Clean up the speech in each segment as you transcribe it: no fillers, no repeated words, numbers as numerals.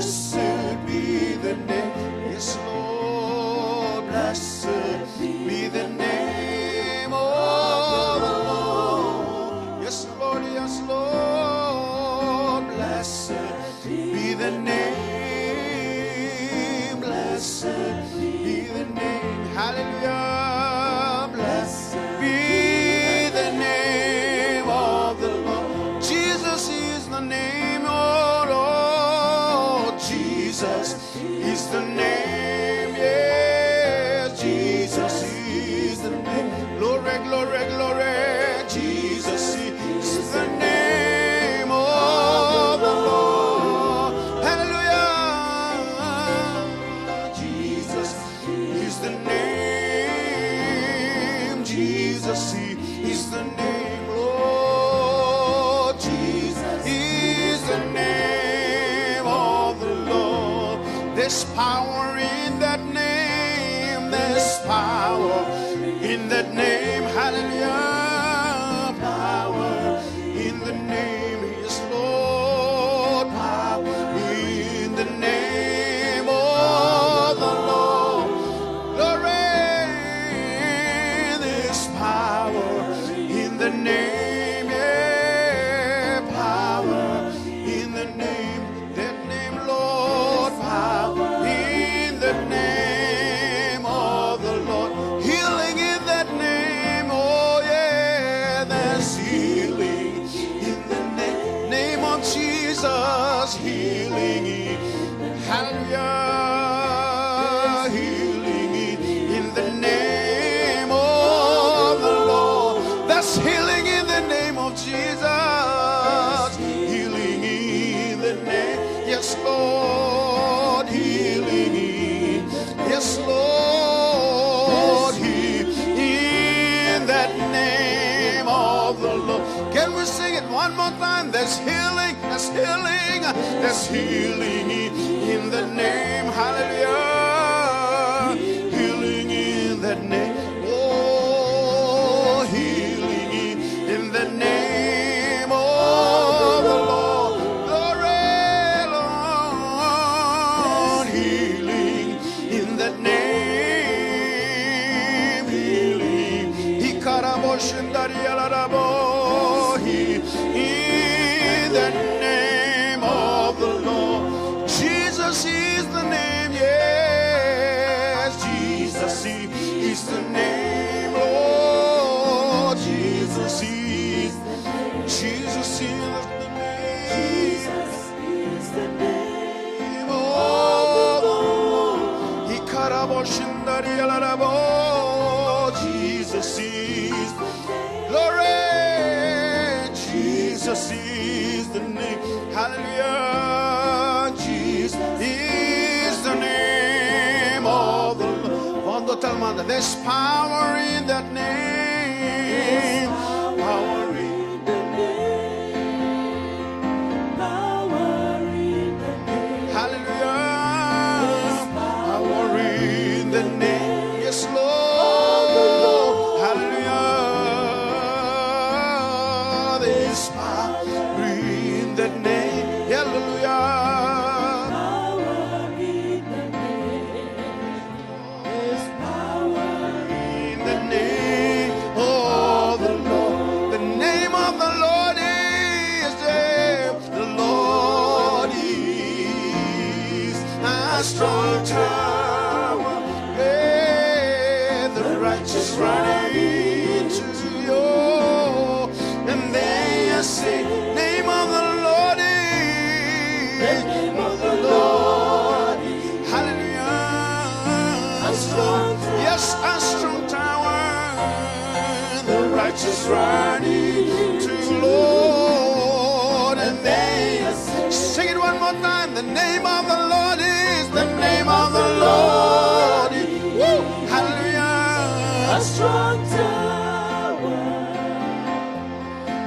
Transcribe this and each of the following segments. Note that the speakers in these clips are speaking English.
Blessed be the name. Yes, Lord. Blessed be the name of the Lord. Yes, Lord. Yes, Lord. Blessed be the name. Blessed be the name. Hallelujah. Blessed be the name of the Lord. Jesus is the name, oh Lord. Jesus is the name, yes. Jesus is the name. Glory, glory, glory. Jesus is the name of the Lord. Hallelujah. Jesus is the name. Jesus is the name, Lord. Jesus is the name of the Lord. There's power in that name. There's power in that name. Hallelujah. Power in the name. Yes, Lord. Power in the name of the Lord. Glory. There's power in the name. Yeah. Power in the name. That name, Lord. Power in the name of the Lord. Healing in that name. Oh, yeah. There's healing in the name of Jesus. Healing in, hallelujah. Healing in the name of the Lord. That's healing in the name of Jesus. Healing in the name. Yes, Lord. Healing in. Yes, Lord. In that name of the Lord. Can we sing it one more time? There's healing. There's healing. There's healing in the name. Hallelujah. Healing in that name. Oh, healing in the name of the Lord. Glory, Lord. Healing in that name. Healing. In the name of the Lord. Jesus is the name. Yes, Jesus is the name, Lord. Jesus is the name. Jesus is the name. Jesus is the name of the Lord. Jesus is glory. Jesus is the name. Hallelujah. Jesus is the name of the Lord. Quando talmanda, there's power in that name. Power in the name. Power in the name. Hallelujah. Power in the name. Yes, Lord. Hallelujah. There's power in the name. Hallelujah. Power in the name. There's power in the name of the Lord. The name of the Lord is there. The Lord is a strong tower. Yeah, the righteous run into you, and they say, name of the Lord is. The name of the Lord is. Hallelujah. A strong tower. Yes, a strong tower. The righteous run into Lord, and they sing it one more time. The name of the Lord is. The name of the Lord is. Woo. Hallelujah. A strong tower.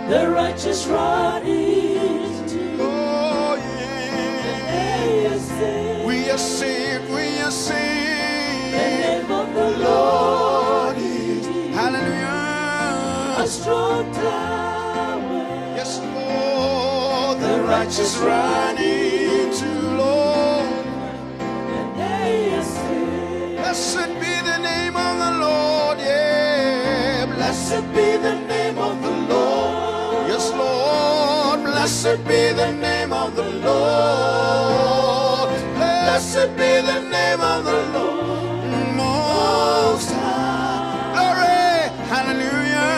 The righteous run into. Oh yeah. We are saved. We are saved. The name of the Lord is. Hallelujah. A strong tower. Yes, Lord. The righteous run into Lord. Blessed be the name of the Lord. Yes, Lord. Blessed be the name of the Lord. Blessed be the name of the Lord Most High. Glory. Hallelujah.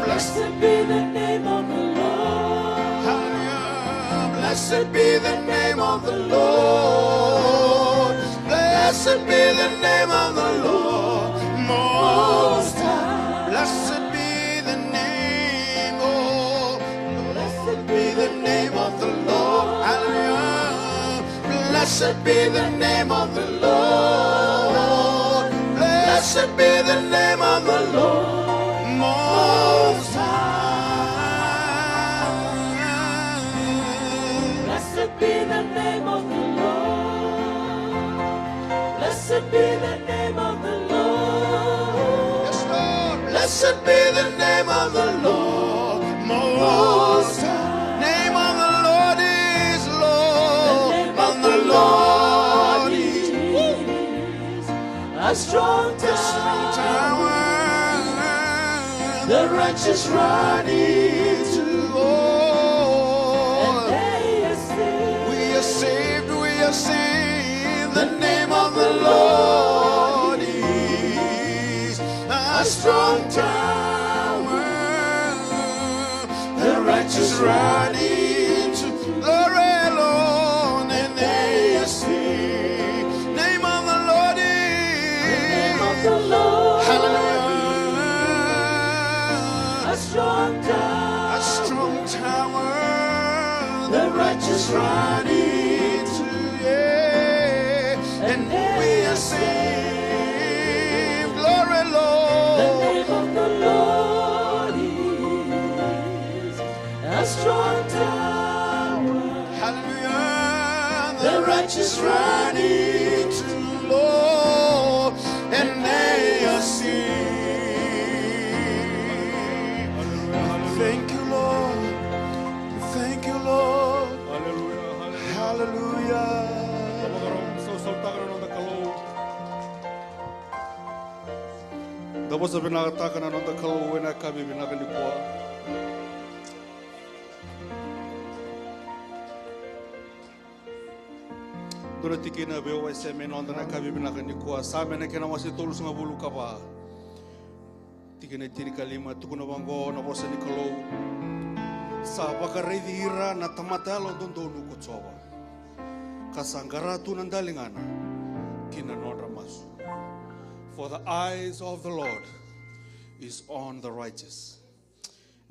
Blessed be the name of the Lord. Hallelujah. Blessed be the name of the Lord. Blessed be the name of the Lord Most High. Blessed be the name, oh, blessed be the name of the Lord. Hallelujah. Blessed be the name of the Lord. Blessed be the name of the Lord Most High. Blessed be the name of the Lord. Blessed be the name of the Lord. Yes, Lord. Blessed be the name of the Lord Most High. Name of the Lord is Lord. The name of the Lord is a strong tower. The righteous run into. And they are saved. We are saved. We are saved. The name of the Lord is a strong tower. The righteous run into. Glory, Lord, and they are saved. Name of the Lord is. The name of the Lord. Hallelujah. A strong tower. A strong tower. The righteous run into. Yeah. And we are saved. Glory, Lord. The name of the Lord is a strong tower. Hallelujah. The righteous run into, Lord, and they are saved. Thank you, Lord. Thank you, Lord. Hallelujah. Da bosa bina taka na nonda kalau wena kabi bina kali kuah. Dura tiki na bewa ise me nonda na kabi bina kali kuah. Sa me na kena masih tolus ngabulu kapa. Tiki na tiri kalima tuku na bango na bosa ni kalau. Sa bakarai dihira na tamatalo dondonu kutsoba. Kasangara tu nandalingana kina nonda masu. For the eyes of the Lord is on the righteous,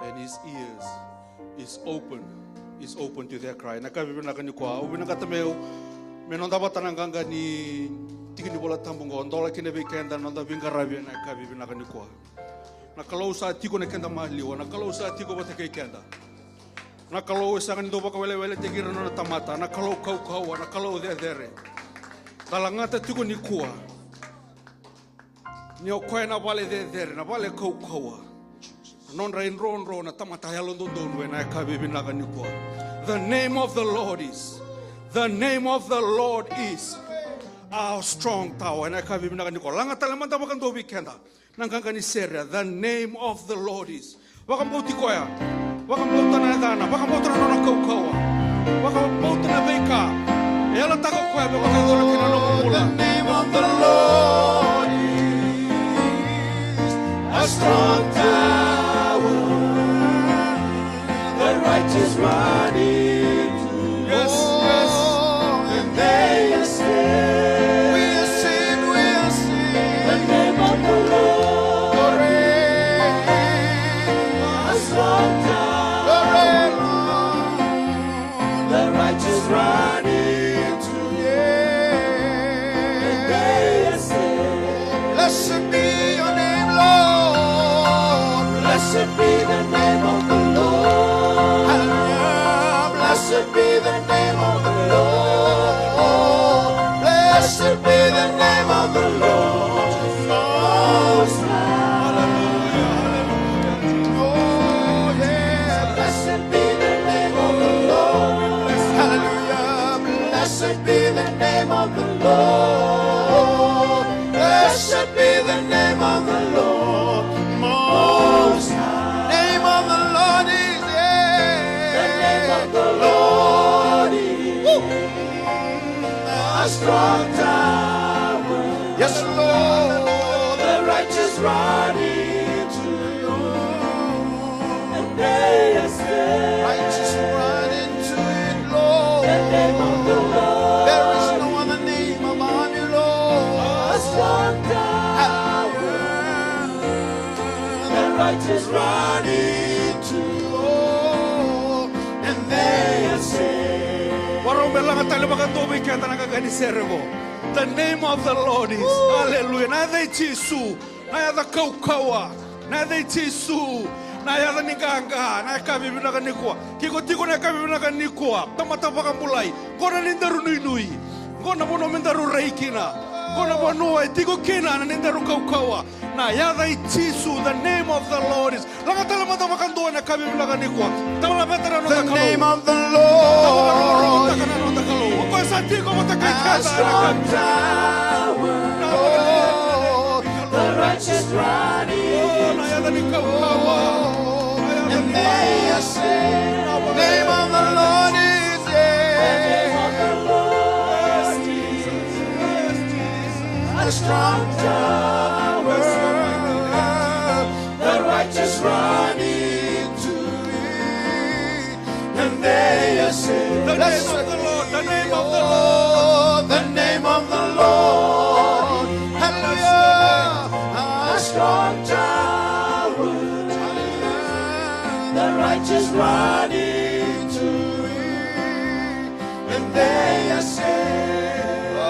and his ears is open to their cry. Nakabibina kani kwa ubina katameu menonda batananganga ni tikini bola tambungo ndola kine bekenda nonda vingarabi nakabibina kani kwa. Nakalau sa tiko nekenda mahliwa, nakalau sa tiko batake kenda. Nakalau sa kani doba kawele tegira nona tamata, nakalau kau nakalau there. Talangata tiko ni kwa. Ni o koe na wale there, na wale kau. Non rain ro na tamata yalo dondon we na kabibi na kanikwa. The name of the Lord is our strong tower. Na kabibi na kanikwa. Langa talamanta bakan dobi kenda. Nangkang kani seria. The name of the Lord is. Wakam bauti koya. Wakam bauta na dana. Wakam bauta na kau. Wakam bauta na beka. Yala tako koya be wakam dola kina no mula. The name of the Lord. A strong tower, the righteous run into. Yes. And they are saved. We are saved. The name of the Lord. A strong tower, the righteous run into. And they are saved. Blessed be your name, Lord. Blessed be the name of the Lord. Hallelujah. Blessed be the name of the Lord. Blessed be the name of the Lord Most High. Oh, yeah. Blessed be the name of the Lord. Hallelujah. Blessed be the name of the Lord. Blessed be the name of the Lord strong tower. Yes, Lord. The righteous run into you, and they are saved. Righteous run into it, Lord. The name of the Lord. There is no other name above you, Lord. A strong tower. The righteous run into you, and they are saved. The name of the Lord is hallelujah. Na they chisu, na ya the kaukawa, na they chisu, na ya the niganga, na kabi binaganikwa, kiko na kabi binaganikwa, tamata pakambulai, kona nindaru nui, kona bono mindaru reikina, kona bono tiko kina na nindaru kaukawa, na ya they chisu. The name of the Lord is. The name of the Lord. A strong tower. The righteous run in, and they are saved. The name of the Lord is a strong tower. The righteous run into it, and they are saved. The name of the Lord, the name of the Lord. The name of the Lord. Hallelujah. A strong tower. The righteous run into it, and they are saved. Oh,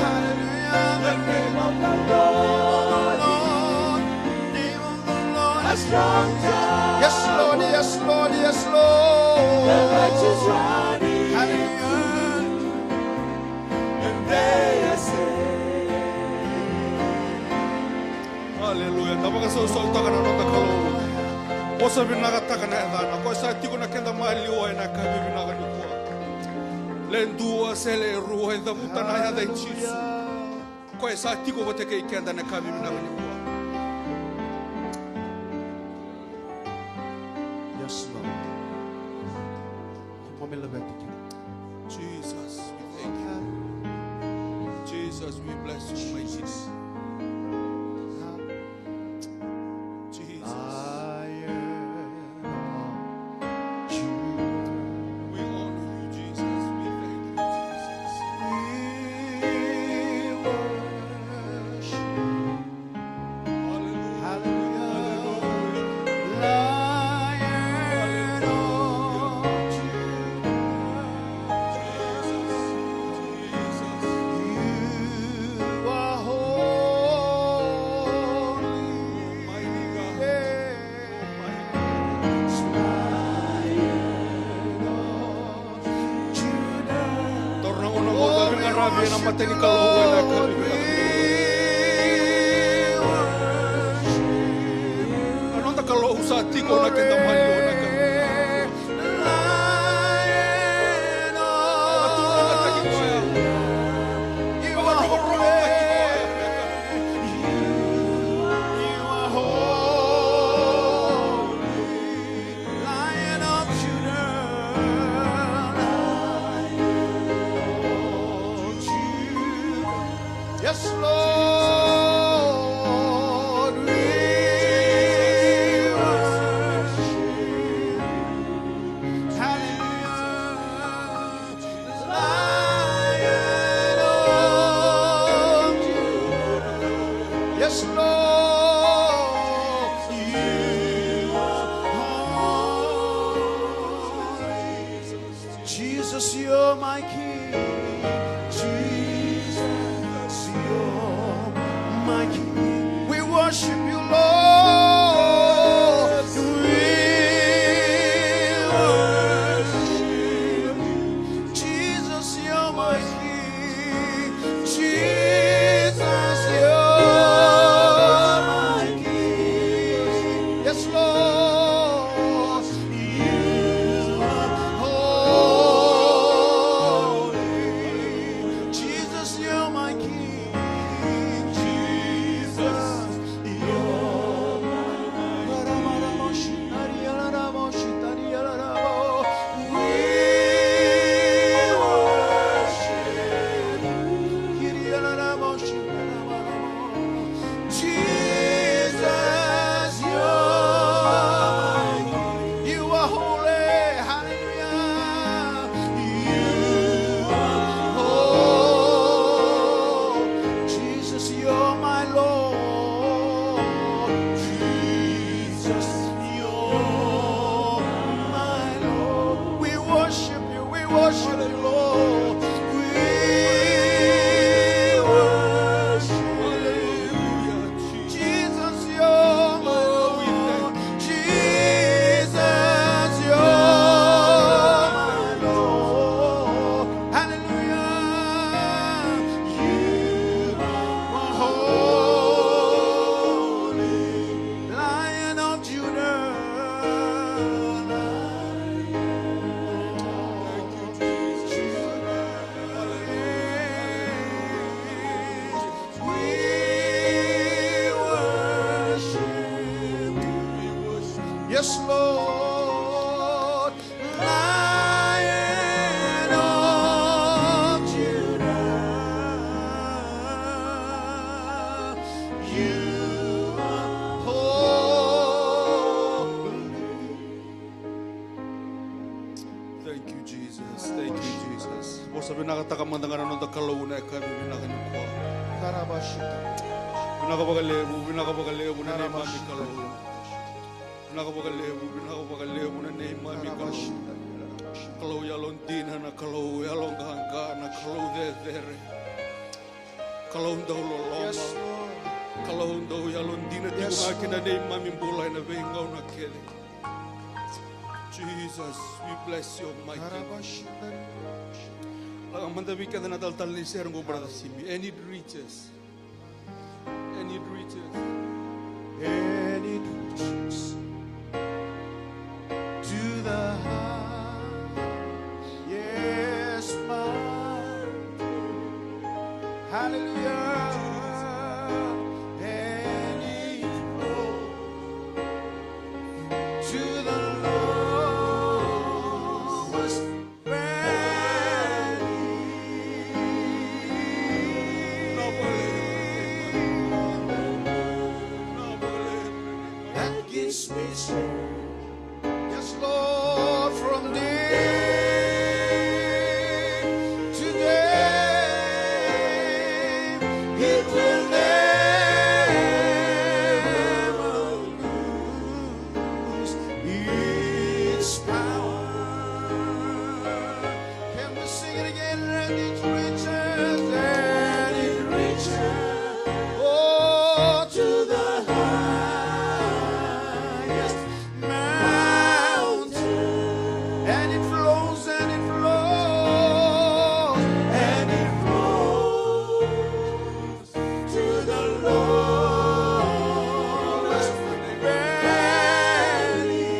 hallelujah. The name of the Lord. Name of the Lord. A strong tower. Yes, Lord. Yes, Lord. Yes, Lord. The righteous run into it. Hallelujah. Hallelujah. Tabaga so taka na nota kalo. Osa binagata ka na edana. Ko sa tiko na kenda mali o na kabi binaga ni ko. Lendua sele ruha da mutana ya da chisu. Ko sa tiko bote ke kenda na kabi binaga ni ko. Yes, Lord. Jesus, we thank you. Jesus, we bless you, my Jesus. Yes, Lord, we worship. Hallelujah, Lion of Judah. Yes, Lord, you are Jesus, you're my King. We worship you, Lord. We worship Jesus, you're my King. Jesus, you're my King. Yes, Lord. You are holy. worship you, Lord. We worship Hallelujah, Jesus. Jesus, you're my Oh, we Lord. thank Jesus, you're my Lord. Hallelujah. You are holy, Lion of Judah. Yes, Lord, Lion of Judah, you are holy. Thank you, Jesus. Thank you, Jesus. Bosa binakatakamandang ng takaluna kami binakanukwa. Binakapagalebu na ni Mami Kalaw. Binakapagalebu na ni Mami Kalaw. Kalaw yalong dina na kalaw yalong kahangga na kalaw dedere. Kalaw daw loloma. Yes, Lord. Kalaw daw yalong dina di Yes, kumakin na ni Mami bulay na bengaw na kele. Jesus, we bless your mighty name. Lang mandabi ka na nataltal ni Sir ngo brother Simi. And it reaches. And it reaches. And it reaches to the heart. Yes, my hallelujah. And it flows to the lowest valley. That gives me strength. Yes, Lord, from day to day, it will never lose its power. Can we sing it again? And it reaches, oh, to the highest mountain. And it flows, and it flows, and it flows to the lowest valley.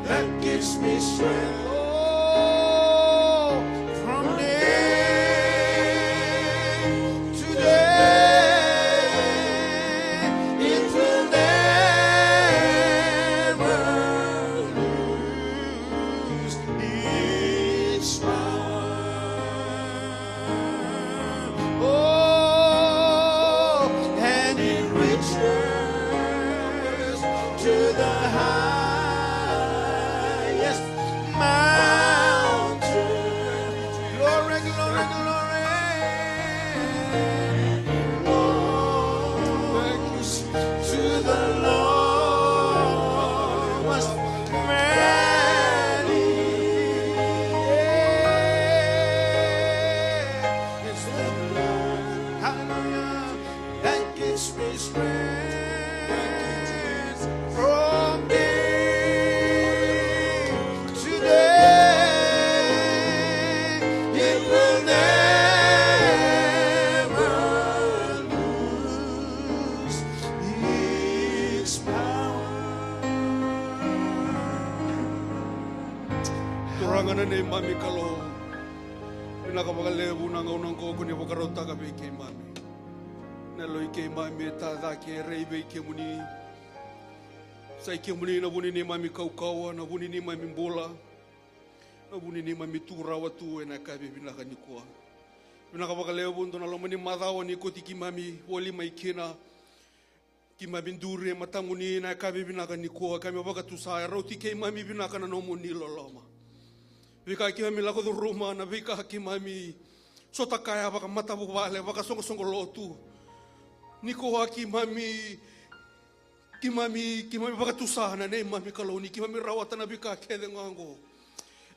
That gives me strength. Oh, from day to day, it will never lose its power. Oh, and it reaches to the highest mountain. Glory, glory, glory. Glory to the lowest valley. It's the blood, hallelujah, that gives me strength from day to day. It will never lose its power. Turangan na ni Mami Kalaw. Pinakapagalebu na ngaunang ko kung ipakarota ka kay Mami. Naloy kay Mami tada kay Rebe kay muni. Sa kay muni na buni ni Mami Kaukawa, na buni ni Mami Bola. Na buni ni Mami Tura watu na kabe binakanikwa. Pinakapagalebu ndo na lamani madawa ni koti ki Mami wali maikina. Ki Mami Ndure matamuni na kabe binakanikwa kami bagatusaya roti kay Mami binakana no muni loloma. Vika ki Mami lako do Roma na vika ki Mami sota kaya baka matabu wale baka songo lotu. Niko haki Mami Kimami pakatusahan na mami kaloni kimami rawatan na bika kede ngango.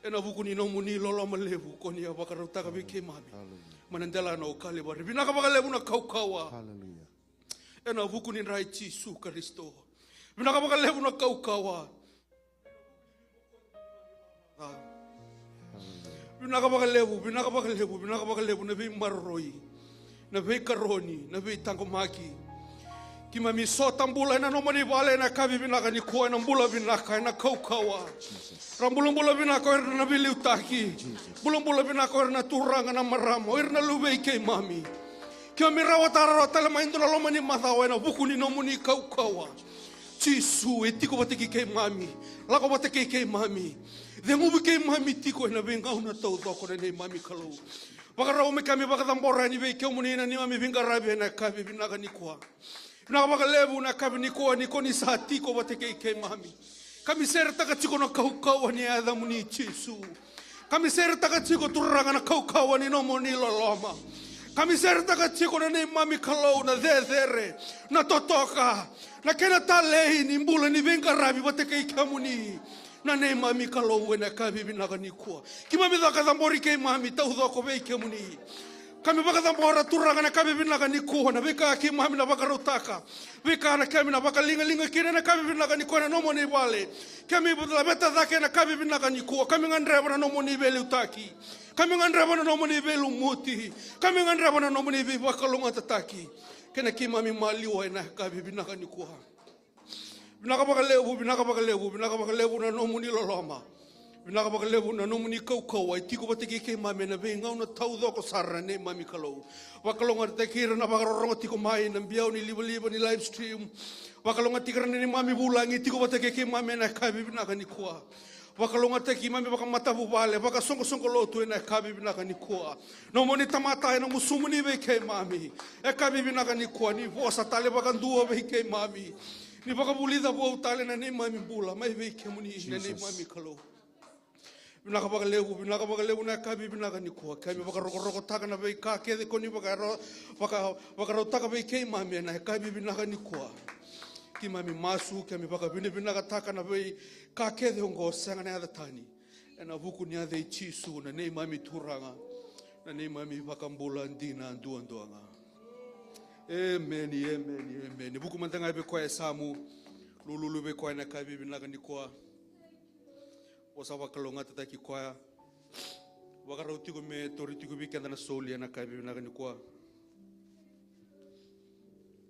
Ena buku ni nomu ni lolo malevu koni ya bakaruta ka bike mami. Manandela na okali bari binaka bakalevu na kaukawa. Hallelujah. Ena buku ni rai Yesu Kristo. Binaka bakalevu na kaukawa. Binaka bakalevu na bi marroi. Na bi karoni, na bi tangomaki. Kimami so tambula na nomani vale na kavi binaka ni kuwa na mbula binaka na kaukawa. Rambula binaka na bili utaki. Bula binaka na turanga na maramo. Na lube ke mami. Kimami rawatara tala maindo na lomani mathawa na buku ni nomuni kaukawa. Jisu etiko batiki ke mami. Lako batiki ke mami. Dengubi ke mami tiko na benga una tau doko na mami kalau. Bakaraw me kami bakatambora ni be ke muni na ni mami binga rabe na kavi binaka ni kuwa. Nakabakalevu na kabi ni koni sa tiko bateke ke mami. Kami ser taka tiko na kaukawa ni Adamu ni Yesu. Kami ser taka tiko turanga na kaukawa ni nomo ni loloma. Kami ser taka tiko na ni mami kalau na dhere na totoka. Na kena talei ni mbula ni venga rabi bateke ke muni. Na ne mami kalau na kabi binaka ni kuwa. Kimami daka zambori ke mami tau doko be ke muni. Kami bakatambora turanga na kami binaka ni kuwa na beka ki mami na bakarutaka. Beka na kami na bakalinga kire na kami binaka ni kuwa na nomo ni wale. Kami la beta zake na kami binaka ni kuwa. Kami ngandreba na nomo ni beli utaki. Kami ngandreba na nomo ni beli umuti. Kami ngandreba na nomo ni beli bakalunga tataki. Kena ki mami maliwa na kami binaka ni kuwa. Binaka bakalevu na nomo ni loloma. Binaka bakalevu na nomu ni kaukawa tiko bateke ke mami na benga una tau doko sarra ne mami kalau. Wakalonga tekira na bakaroronga tiko mai na biau ni liba ni live stream. Wakalonga tikira ni mami bulangi tiko bateke ke mami na kabi binaka ni kuwa. Wakalonga teki mami bakamata bubale baka songo lotu na kabi binaka ni kuwa. No moni tamata na musumu ni be ke mami. E kabi binaka ni kuwa ni vosa tale bakandua be ke mami. Ni bakabulida bo tale na ne mami bula mai be ke muni na ne mami kalau. Binaka bakalevu na kabi binaka ni kuwa. Kami bakaroko taka na bei ka kede koni bakarotaka bei ke mami na kabi binaka ni kuwa. Ki mami masu kami binaka taka na bei ka kede ongo sanga na ada tani. Na buku ni ada Yesu na nei mami turanga. Na nei mami bakambula ndina nduanga. Amen. Buku mantanga be kwa Samu. Lulu be kwa na kabi binaka ni kuwa. Wasa wakalonga tataki kwa wakarauti ko me toriti ko bikenda na soli na kabi na kani kwa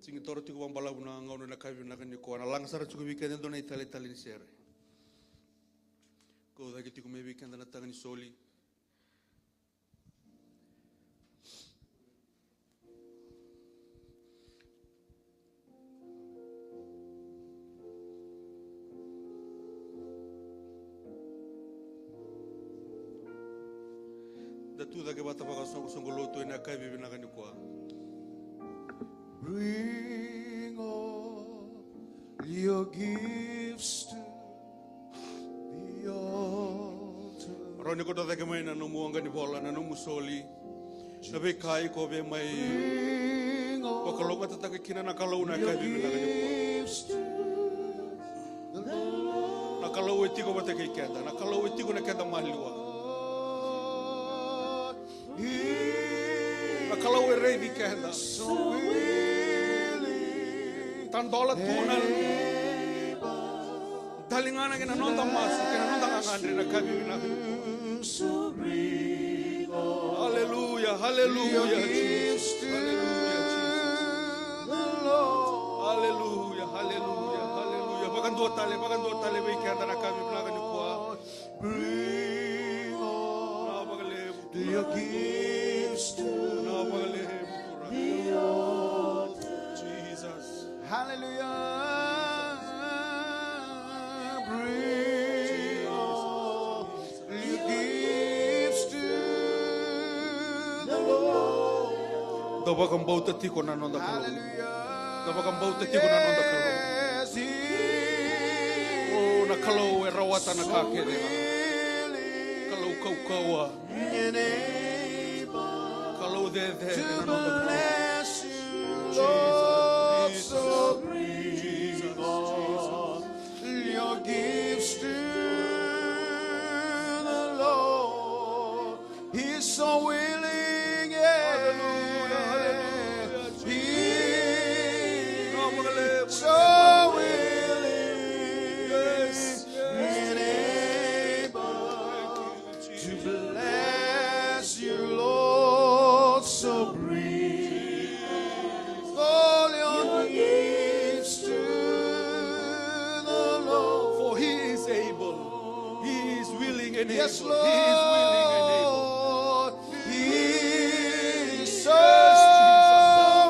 singi toriti ko bambala una ngauna na kabi na kani kwa na langsara ko bikenda do na itali ni sere ko da kiti ko me bikenda na tangani soli Datu da ke bata baka songo loto ina kai bibi na kani kwa. Bring all your gifts to the altar. Roni ko da ke mai na no muanga ni bola na no musoli. Na be kai ko be mai. Bring all Wakalonga tataki kina na kalau na kai bibi na kani kwa. gifts to the Lord. Na kalau etiko bata ke kenda na kalau etiko na kenda maliwa. Na kalau rei di kenda. So willing. Tandola tunan. Dalingana kena nonda masu kena nonda ngandre na kabi na. So bring all Hallelujah. your gifts to the Lord. Hallelujah. Bakan dua tale be kenda na kabi na kani kwa. Bring all your gifts to the altar. Jesus. Hallelujah. Bring all your gifts to the Lord. Dawa kang bauta tiko na nonda kalau. Hallelujah. Dawa kang bauta tiko na nonda kalau. Yes, he Oh na kalau e rawata na kake de. willing Kalau kaukawa. and able Kalau de to na nonda kalau. bless you, Lord. Jesus. So bring all and Yes, able. He is willing and able. Lord. He is so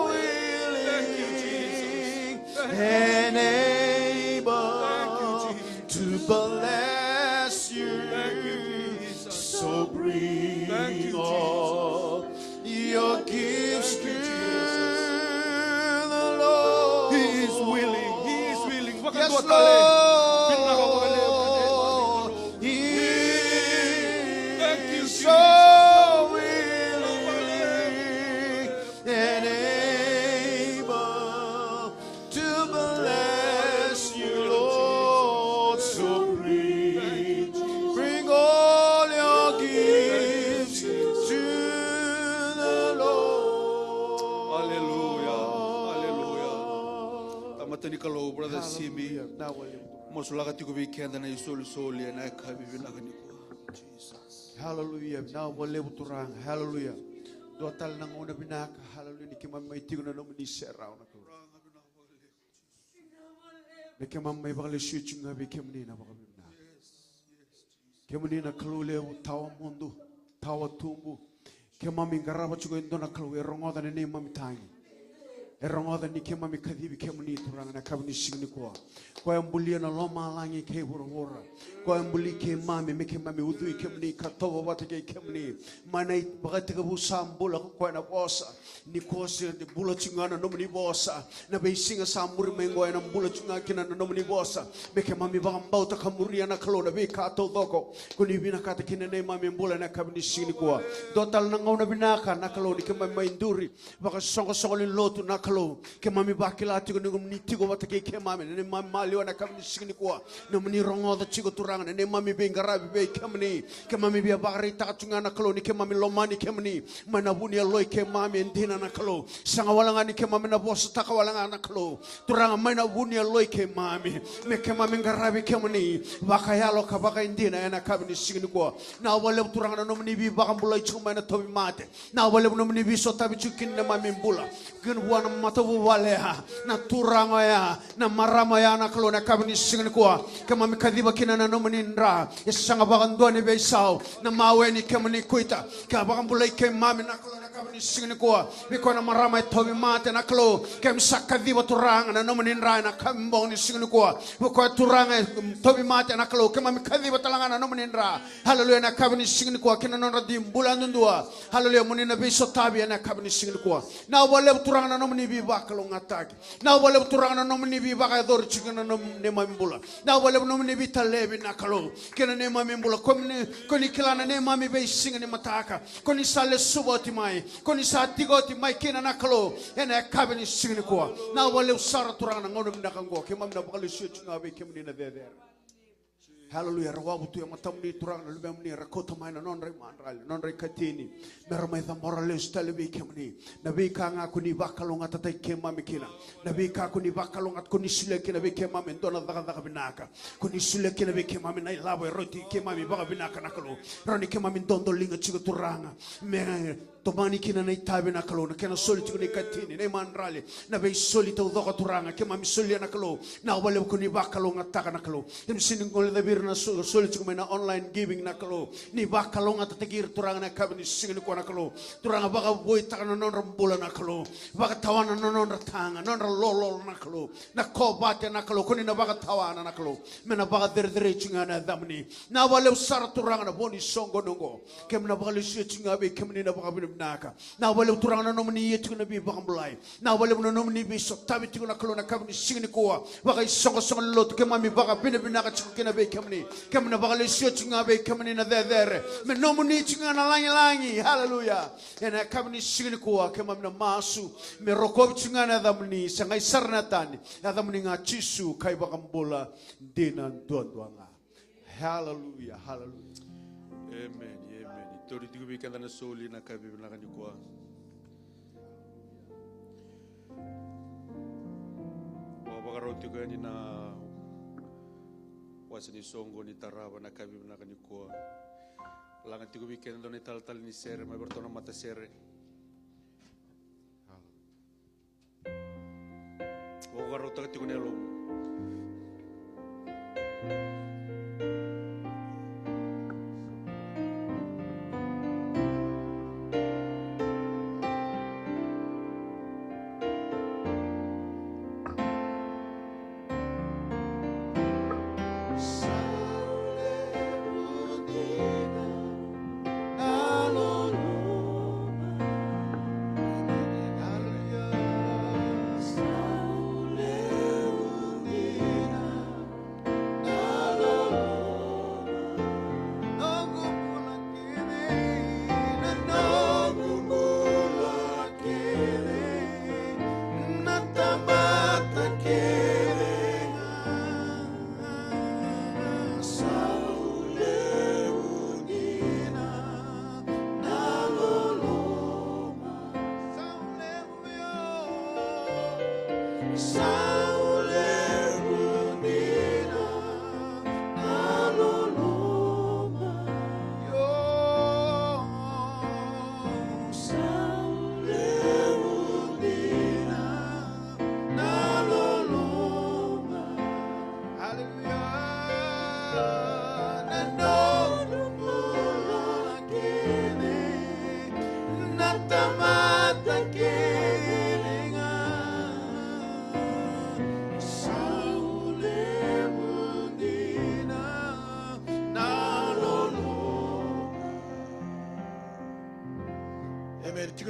willing Thank you, Jesus. Thank you, and able Thank you, to bless you. Thank you, Jesus. So bring Thank you, all your gifts Thank to you, the Lord. He is willing. He is willing. Yes, Wakadua kale. Lord. He Thank you, is Jesus. so willing and able to bless you, Lord. So bring all your gifts to the Lord. Hallelujah. Hallelujah. Tamatani kalau brother Simi. Now will you- Mosulaka tiku weekend na isoli na kabibi na kaniko. Jesus. Hallelujah. Now will you turang. Hallelujah. Dotal nang una binaka. Hallelujah. Nikimamay tigo na naman ni Sarah. Nikimamay bakali shooting na bikimni na baka bimna. Kimni na kalule tawa mundo, tawa tumbu. Kimami garaba chugo indo na kalwe rongoda na nema mitangi. Erongoda ni kimami kadibi kimni turang na kabni shigni kwa. Kwa mbuli na loma langi ke hura. Kwa mbuli ke mami meke mami udui kimni katoba wate ke kimni. Mana bakati ka busambula kwa na bosa. Ni kosi ni bula chingana no mni bosa. Na beisinga samuri mengo na bula chingana kina no mni bosa. Meke mami bakambau ta kamuria na kalona be kato doko. Kuni bina kata kina ne mami mbula na kabni shigni kwa. Dotal na ngona binaka na kaloni kema mainduri. Baka songo songo lotu na kalo. Ke mami bakila tigo ni tigo wate ke mami ne mami mali na kabni shigni kwa. No mni rongo da chigo turanga ne mami be ngarabi be kemni. Ke mami be bakari ta chungana kaloni ke mami lomani kemni. Mana bunia loy ke mami ndina na kalo. Sanga walanga ni ke mami na bosa taka walanga na kalo. Turanga mana bunia loy ke mami. Me ke mami ngarabi kemni. Baka yalo ka baka ndina na kabni shigni kwa. Na wale turanga no mni bi baka mbula chuma na tobi mate. Na wale no mni bi so tabi chukin na mami mbula. Gen wana matabu wale ha. Na turanga ya na marama ya na kalo na kabni shigni kwa. Ke mami kadiba kina na no mni ndra. Yesanga baka ndoni be sao. Na maweni ke mni kuita. Ka baka mbula ke mami na kalo na kabni shigni kwa. Biko na marama tobi mate na kalo. Ke msaka diba turanga na no mni ndra na kambong ni shigni kwa. Biko turanga tobi mate na kalo. Ke mami kadiba talanga na no mni ndra. Hallelujah na kabni shigni kwa. Kina no radim mbula ndundua. Hallelujah muni na be so tabi na kabni shigni kwa. Na wale turanga na no mni bi bakalo ngataki. Na wale turanga na no mni bi baka dor chigna no ne mambula. Na wale no mni bi talebi na kalo. Kina ne mambula koni kilana ne mami be singa ne mataka. Koni sale suboti mai. Koni sa tigoti mai kina na kalo. Ena kabni shigni kwa. Na wale usara turanga na ngono mnakango. Kema mna bakalo shichinga be kemni na there. Hallelujah. Rawabu tu yang matamni turang na lumemni rakota mai na non rai manral non rai katini meramai the morales telebi kemni nabi kanga kuni bakalonga tatai kema mikina nabi ka kuni bakalonga kuni sule kina be kema mendona daga binaka kuni sule kina be kema mina labo roti kema mi baga binaka nakalo roni kema min dondo linga chigo turanga me tomani kina na itabe na kalo na kena soli tigo ni katini na manrale na be soli to doko turanga kema mi soli na kalo na wale kuni bakalonga taka na kalo dem siningol da na soli tigo na online giving na kalo ni bakalonga tatigir turanga na kabini singini ko na kalo turanga baka boy taka na non rambola na kalo baka tawana na non ratanga non lolo na kalo na kobate na kalo kuni na baka tawana na kalo mena baka derdere chinga na damni na wale usara turanga na boni songo nongo kem na baka lishe chinga be kem ni na baka binaka na wale turanga na nomni yetu na bi baka mblai na wale no nomni bi so tabi tigo na kalo na kabini singini ko baka songo songo lot kema mi baka binaka chikina be kemni kemna baka lishe chinga be kemni na there me nomni chinga na langi hallelujah ena kabini singini ko kema na masu me rokob chinga na damni sangai sarnatani ya damni nga chisu kai baka mbola dina ndondwanga hallelujah hallelujah Amen. Amen. Tori tigo weekend na soli na kabibi na kaniko. Wabakaroti ko ni na wasani songo ni taraba na kabibi na kaniko. Langan tigo weekend do ni tal ni sere may bertona mata sere. Wabakaroti ko tigo nelo.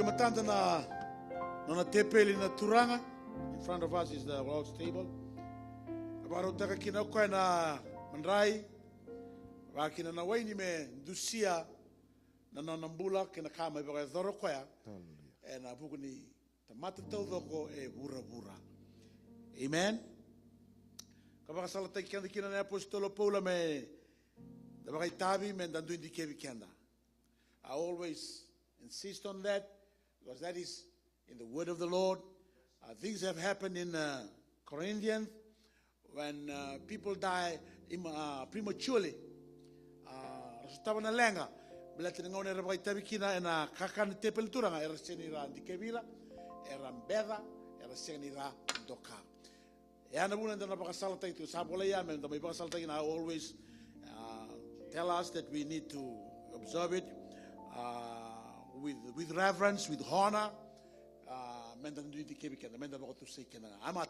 matanda na nona tepeli na turanga. In front of us is the Lord's table. Abaro taka kina koe na mandrai. Wa kina na waini me dusia na nona mbula kina kama iba dhoro koe. E na buku ni tamata tau doko e bura bura. Amen. Kapag salat tayo kina na apostolo Paula me dapat tabi me dandu hindi kevi kanda. I always insist on that because that is in the word of the Lord. Things have happened in Corinthians when people die prematurely. Resultaba na lenga. Bila tinangaw na rabai tabi kina na kakan tepel turanga era senira di kevira era mbeda era senira doka. Ya na bulan na napakasala tayo sa bola ya men na may pakasala tayo na always tell us that we need to observe it with reverence, with honor. I'm not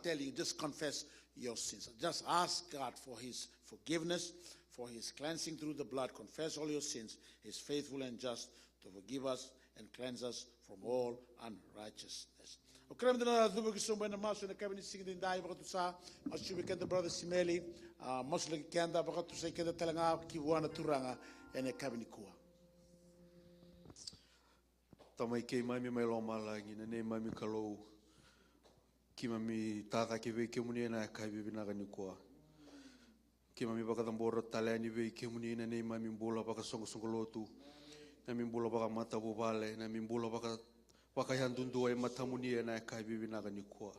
telling you, just confess your sins. Just ask God for His forgiveness, for His cleansing through the blood. Confess all your sins. He's faithful and just to forgive us and cleanse us from all unrighteousness. Okay, I'm going to do something in the master and the cabinet singing in die. But to say, as you begin the brother Simeli, Muslim Kanda, but to say, Kenda Telanga, Kiwana Turanga, and a cabinet kua. Tamai kei mami mai lo malangi na nei mami kalou ki mami taka ki vei ke muni na kai bibi na gani koa ki mami baka tambora tale ni vei ke muni na nei mami mbola baka songo lotu na mi mbola baka mata bobale na mi mbola baka handundu e mata muni na kai bibi na gani koa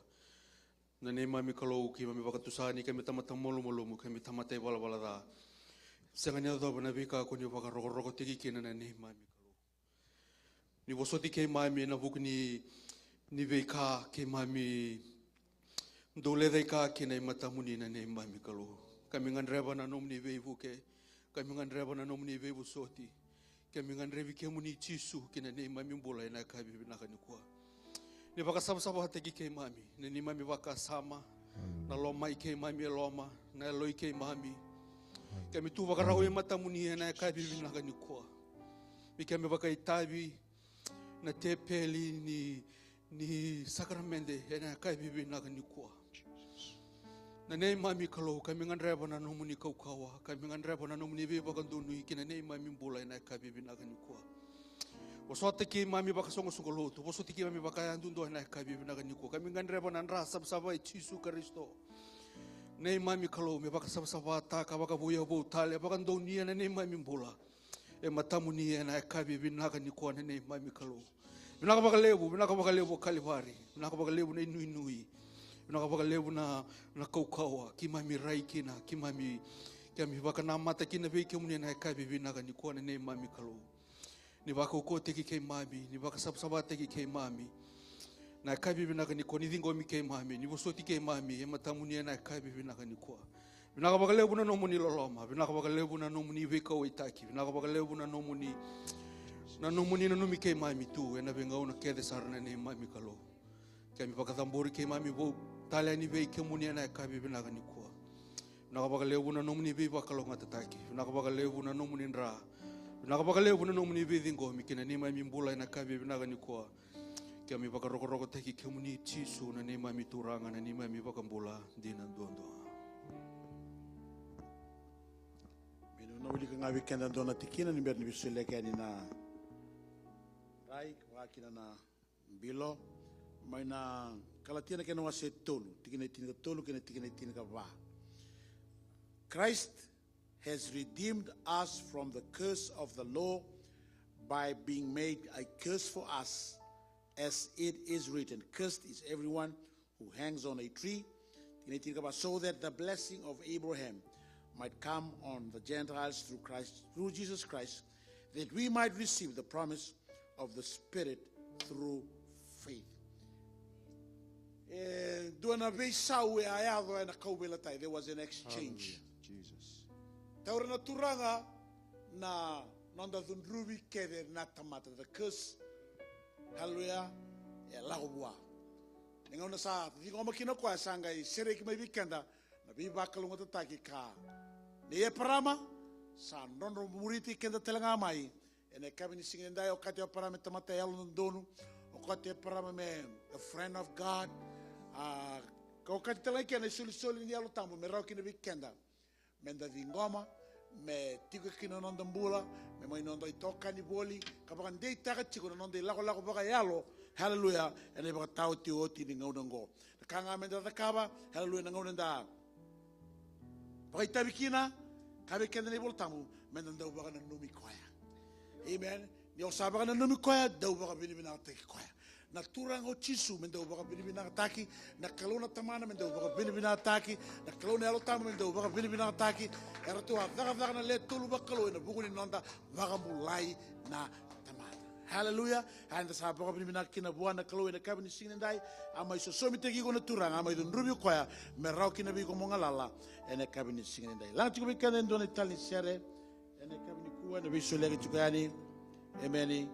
na nei mami kalou ki mami baka tusani kami tamata molo mu kami tamata e bala da senganya do bana vika ko ni baka roko tiki kina na nei mami ni wasoti ke mami na buku ni veika ke mami dole dei ka ke nei matamuni na nei mami kalu kami ngan reba na nom ni veivu ke kami ngan reba na nom ni veivu soti kami ngan revi ke muni chisu ke na nei mami bola na ka bibi na kani kwa ni baka sama hate ke mami na ni mami baka sama na loma ke mami loma na loi ke mami kami tu baka rawe matamuni na ka bibi na kani kwa mi kami baka itabi na tepeli ni sakramente ena kai bibi na ni kwa na nei mami kalau kami ngan reba na no muni kaukawa kami ngan reba na no muni be baka dunu ikina nei mami bola ena kai bibi na ni kwa wasota ki mami baka songo lotu wasota ki mami baka andundo ena kai bibi na ni kwa kami ngan reba na ra sab e Jesu Kristo nei mami kalau me baka sab ta ka baka buya bo tale baka donu ena nei mami bola e matamuni ena kai bibi na ni kwa nei mami kalau Binaka baka lebu kalivari, binaka baka lebu na inui, binaka baka lebu na kaukawa, kimami rai kina, kimami baka na mata kina vei kemuni na kai bibi na ni kuana nei mami kalau. Ni baka uko teki kei mami, ni baka sabsaba teki kei mami. Na kai bibi na ni kuana dingo mi kei mami, ni bosoti kei mami, e matamuni na kai bibi na ni kuana. Binaka baka lebu na nomuni loloma, binaka baka lebu na nomuni vei kawaitaki, binaka baka lebu na nomuni na nomuni na numi kei mami tu e na venga una kede sarna nei mami kalo kami baka tambori kei mami bo tale ni vei ke muni na ka bibi na ni kwa na baka lebu na nomuni bi baka lo ngata taki na baka lebu na nomuni ndra na baka lebu na nomuni bi dingo mi kina ni mami mbula na ka bibi na ni kwa kami baka roko taki ke muni Jesu na nei mami turanga na ni mami baka mbula dina ndondo mino na uli ka ngawi kenda ndona tikina ni berni bisule ke ni na Rai wakina na bilo mai na kalatina ke no se tolu tikina tina tolu ke tikina tina ka va Christ has redeemed us from the curse of the law by being made a curse for us, as it is written, cursed is everyone who hangs on a tree, so that the blessing of Abraham might come on the Gentiles through Jesus Christ, that we might receive the promise of the Spirit through faith. There was an exchange. Jesus. Taurana turanga na nanda dhunrubi keder na tamata. The curse, hallelujah, lahubwa. Nengauna sa, tingo makino kwa sanga I sere ki mai vikanda na biba kalunga tataki ka. Ne parama sa nono muriti kenda telanga mai. Ene kabini singenda yo kati parama tamata yalo ndonu Okote parama me, a friend of God. Kau katitala kia na suli ni alo tamu, me rau kina vikenda. Menda vingoma, me tiga kina nondambula, me mai nondo I toka ni boli, kapakan dei taka chiko na nondo I lako baka yalo, hallelujah, ene baka tau ti oti ni ngaunango. Kanga menda takaba, hallelujah, na ngaunanda. Baka itabikina, kabe kenda ni bol tamu, menda ndau baka na numi koya. Amen. Ni osaba na numi koya, dau baka binibina teki koya. Na turang o chisu mendau baka binibina ataki, na kalona tamana mendau baka binibina ataki, na kalona alo tamu mendau baka binibina ataki. Era tu vaga na le tulu baka lo na buku ni nonda vaga mulai na tamana. Hallelujah. Handa sa baka binibina kina buana na kalo na kabini sinendai. Ama iso somi tegi ko na turang ama idun rubio koya merau kina bi ko mongalala ene kabini sinendai. Lang tuko bikana ndona itali sere ene kabini kuwa na biso legi tukani. Ameni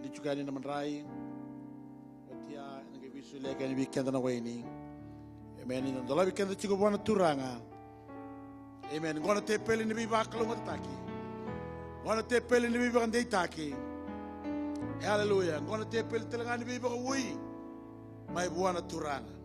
ni tukani na manrai. Ya nge bisu leka ni weekend na waini. Amen. Ni ndola weekend chigo bwana turanga. Amen. Ngona te pele ni biba kalonga taki. Ngona te pele ni biba ndei taki. Hallelujah. Ngona te pele telanga ni biba wui. Mai bwana turanga.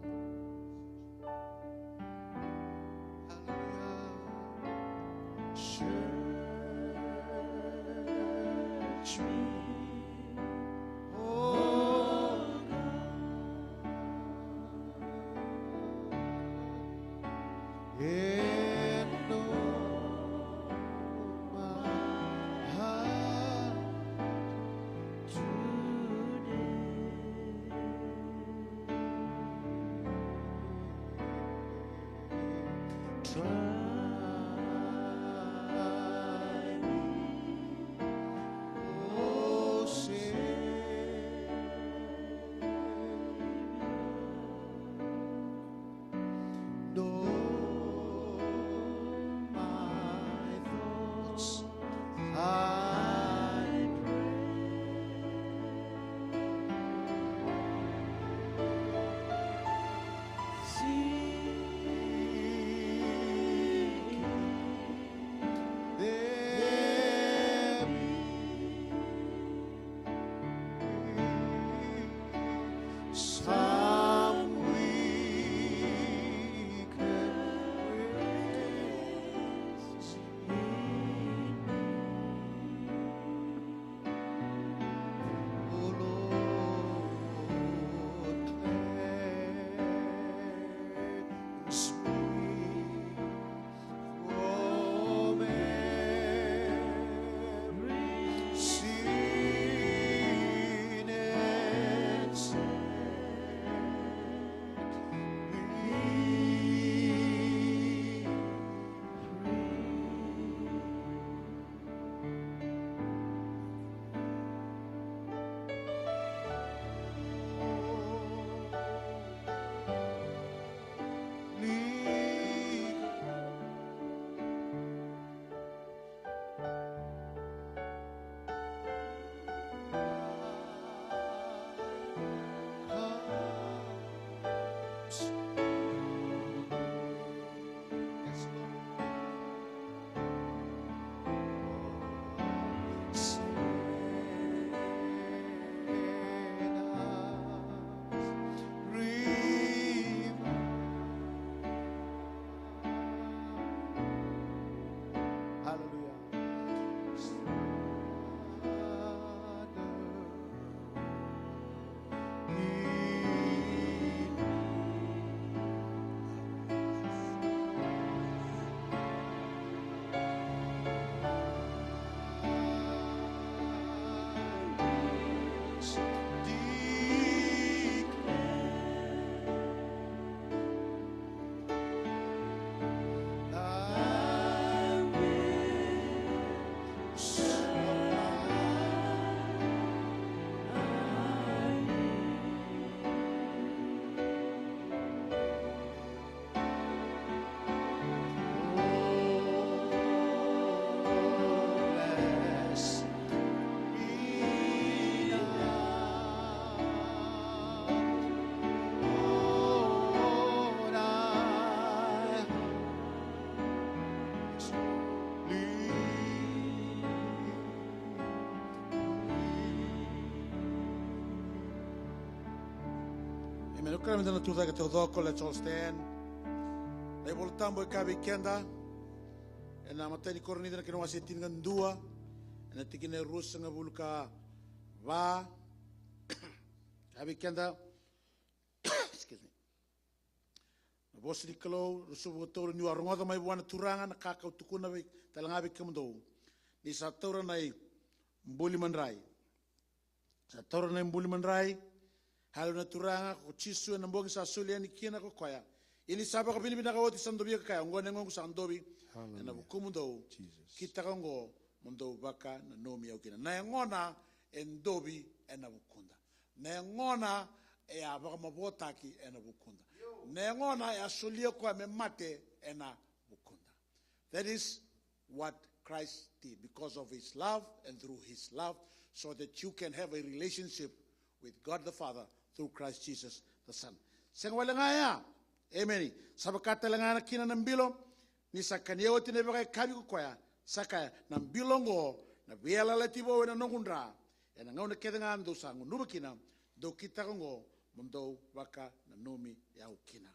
Amen. Ukra mendana tuta ke todoko, let's all stand. Nei voltambo e kabi kenda. E na matani kornida na kinawa se tingan dua. E na tikine rusa nga vulka va. Kabi kenda. Excuse me. Na bosi di kalau rusu botoro ni warongoda mai buana turanga na kakau tukuna be talangabe kemdo. Ni sa tora nai mbuli manrai. Sa tora nai mbuli manrai. Halo na turanga ko chisu na mbongi sa sulia ni kina ko koya. Ini saba ka bini binaka woti sandobi ka kaya ngone ngongu sa andobi. Na bukumundo kita kongo mundo baka na nomi au kina. Na ngona endobi ena bukunda. Na ngona e abaka mabotaki ena bukunda. Na ngona e asulia kwa me mate ena bukunda. That is what Christ did because of his love and through his love so that you can have a relationship with God the Father through Christ Jesus the Son. Sengwalangaya. Amen. Sabakata langana kina nambilo ni sakaniyo tinebaka kabi kukwaya saka nambilo ngo na biela latibo na nongundra na ngauna kedenga ndo sangu nubakina do kita ngo mundo baka na nomi ya ukina.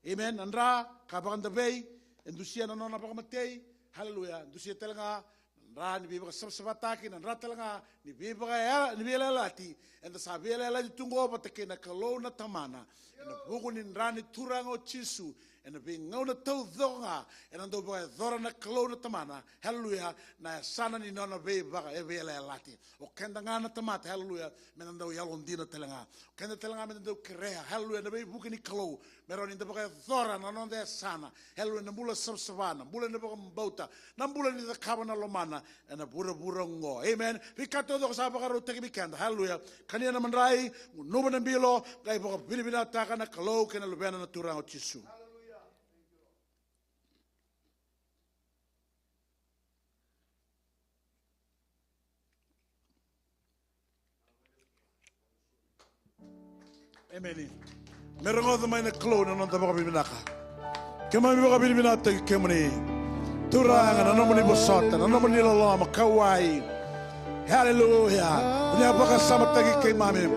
Amen. Andra kabanda bay endusia na nona baka matei. Hallelujah. Endusia telanga Nra ni bibaka sabsabataki nra telanga ni bibaka ni biela lati and the sabela lati tungo batake na kalona tamana. And the Bogunin Rani Turango Chisu, and the being known to Zonga, and the boy Zorana Kalona Tamana, hallelujah, na sana ni nona be baga evela lati, or Kandangana Tamat, hallelujah, Menando Yalondina Telanga, Kanda Telanga Mendo Krea, hallelujah, the baby Bukini Kalo, Meron in the Boga Zoran, and on their sana, hallelujah, the Mula Sub Savannah, Mula in the Bota, Nambula in the Cabana Lomana, and the Bura Burongo, amen. Picato Sabaro Tekibikanda, hallelujah, Kaniana Mandrai, Nuban Bilo, Gaibo Bilibinata. Na kalau kena lubena na turang o chisu. Amen. Meron ko may na kalau na nung tabaka bibinaka. Kaya may baka binibinata kaya mo ni turang na naman ni bosota, na naman ni lalama, kawai. Hallelujah. Unya baka sama tagi kay mami.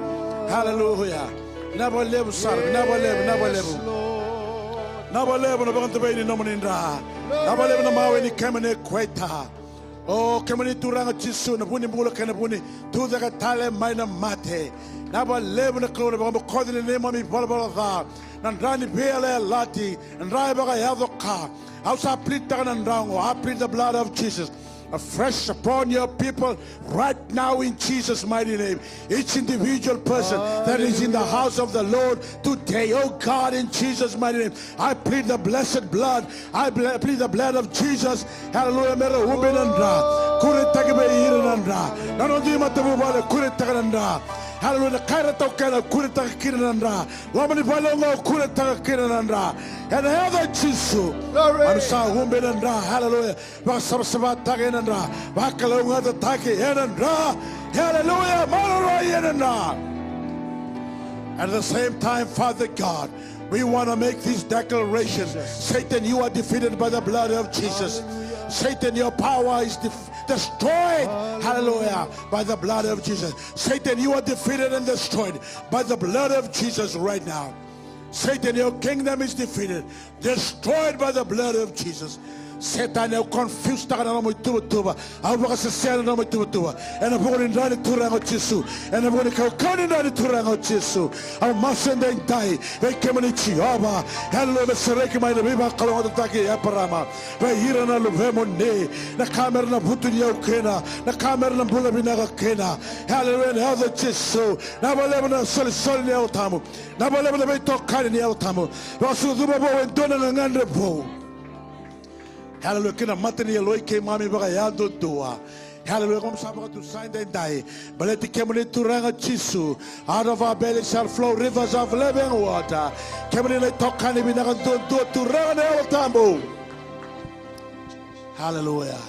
Hallelujah. Never live, sir. Never live, never live. Never live on the Bantabay in Nomanindra. Never live in the Maui, Kamane Queta. Oh, Kamani Turanga Chisu, the Buni Bula Kanabuni, to the Catale Mina Mate. Never live in the clone of calling the name of me, Balabaza, and Rani Pele Lati, and Raibaga Yadoka. Outside Plitan and Rango, I plead the blood of Jesus. Afresh upon your people right now in Jesus' mighty name. Each individual person that is in the house of the Lord today, oh God, in Jesus' mighty name, I plead the blessed blood. I plead the blood of Jesus. Hallelujah. Mera ubenandra, kuretagbe iranandra, nanodi matabubale kuretagandra. Hallelujah. Kaira tokana kureta kiranandra. Wamani balongo kureta kiranandra. And other chisu. Amsa umbenandra. Hallelujah. Basabasaba tagenandra. Bakalonga the taki enandra. Hallelujah. Maloroy enandra. At the same time, Father God, we want to make these declarations. Satan, you are defeated by the blood of Jesus. Satan, your power is destroyed, hallelujah, by the blood of Jesus. Satan, you are defeated and destroyed by the blood of Jesus right now. Satan, your kingdom is defeated, destroyed by the blood of Jesus. Satan, you confused and I'm going to say, and I'm going to and I'm going to run it to Rangochisu, and I'm going to come in to Rangochisu. I mustn't die. They came in Chiaba, hello, the Sereki, my Riva Kalotaki, Aparama, by Hirana Luvemone, the camera Putunia Kena, the camera Bulabinaga Kena, hallelujah, other Chisu, Nabalevana Solisol Tamu, Nabalevana Tokani Tamu, Rasuzubo and Donan and Andrepo. Hallelujah, kina matani eloi ke mami baga yado doa. Hallelujah, kom sabaka to sign the die. Baleti kemuni turanga chisu. Out of our belly shall flow rivers of living water. Kemuni le tokani binaga do turanga ne otambo. Hallelujah.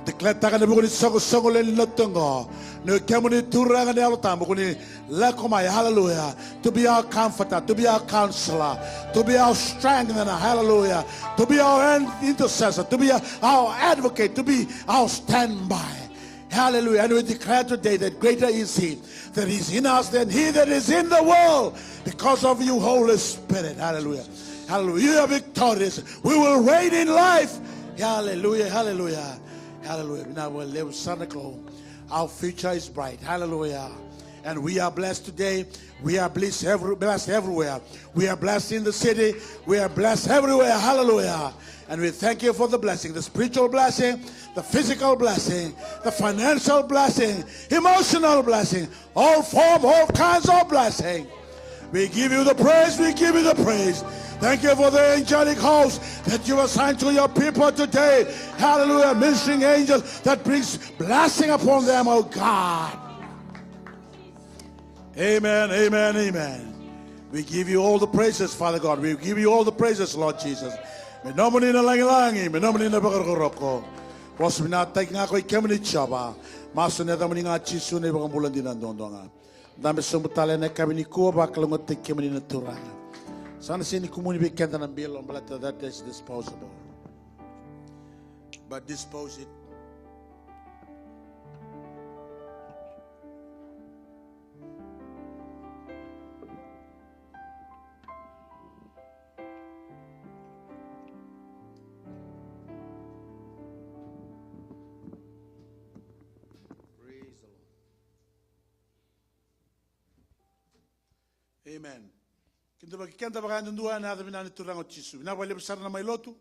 Declare takana bukuni sogo le notongo. No kemuni turanga ne otambo kuni lekomai. Hallelujah. To be our comforter, to be our counselor, to be our strengthener. Hallelujah. To be our intercessor, to be our advocate, to be our standby. Hallelujah. And we declare today that greater is He that is in us than he that is in the world, because of you, Holy Spirit. Hallelujah. Hallelujah. You are victorious. We will reign in life. Hallelujah. Hallelujah. Hallelujah. Now we'll live Santa Claus. Our future is bright. Hallelujah. And we are blessed today. We are blessed everywhere. We are blessed in the city. We are blessed everywhere. Hallelujah. And we thank you for the blessing, the spiritual blessing, the physical blessing, the financial blessing, emotional blessing, all kinds of blessing. We give you the praise. We give you the praise. Thank you for the angelic host that you assigned to your people today. Hallelujah. Ministering angels that brings blessing upon them, oh God. Amen, amen, amen. We give you all the praises, Father God. We give you all the praises, Lord Jesus. Me nomini na langi, me nomini na bagaroko. Was me na take nga ko ikemni chaba. Maso ne damani nga chisu ne bagambulan din andondonga. Dami sumutale na kabini ko ba kalungot te kemni na turanga. Sana sini kumuni bikenda na bilon balata that is disposable. But dispose it. Amen. Kinto bakikenta baka ndua na hada minani turango chisu. Na bale besar na mailotu.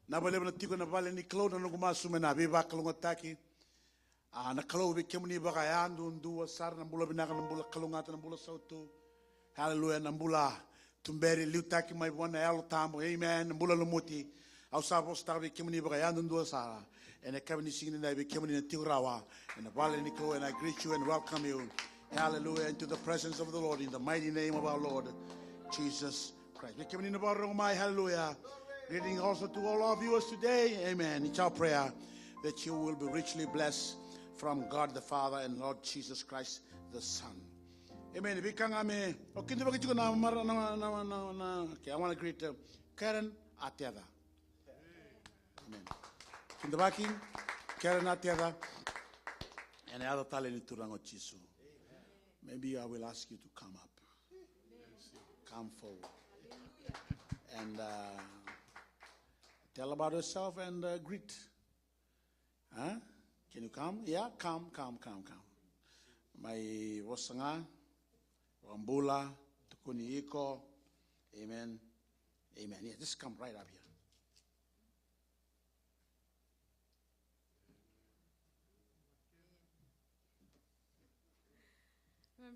Na bale na tiko na bale ni klo na nguma sume na biba kalunga taki. Na klo be kemuni baka yandu ndua sar na bula binaka na bula kalunga na bula sautu. Hallelujah na bula tumberi liutaki mai bona elo tambo. Amen. Na bula lumuti. Au sabo star be kemuni baka yandu ndua sara. And I come in singing na be kemuni na tiurawa. And the bale ni klo and I greet you and welcome you. Hallelujah, into the presence of the Lord, in the mighty name of our Lord, Jesus Christ. We come in the bar, my hallelujah. Greeting also to all our viewers today. Amen. It's our prayer that you will be richly blessed from God the Father and Lord Jesus Christ the Son. Amen. Okay, I want to greet Karen Atiada. Amen. In the backing, Karen Atiada and the other talent to Rango Chisu. Maybe I will ask you to come up. Come forward. And tell about yourself and greet. Huh? Can you come? Yeah, come. My Wasanga, Wambula, Tukuni Iko. Amen. Amen. Yeah, just come right up here.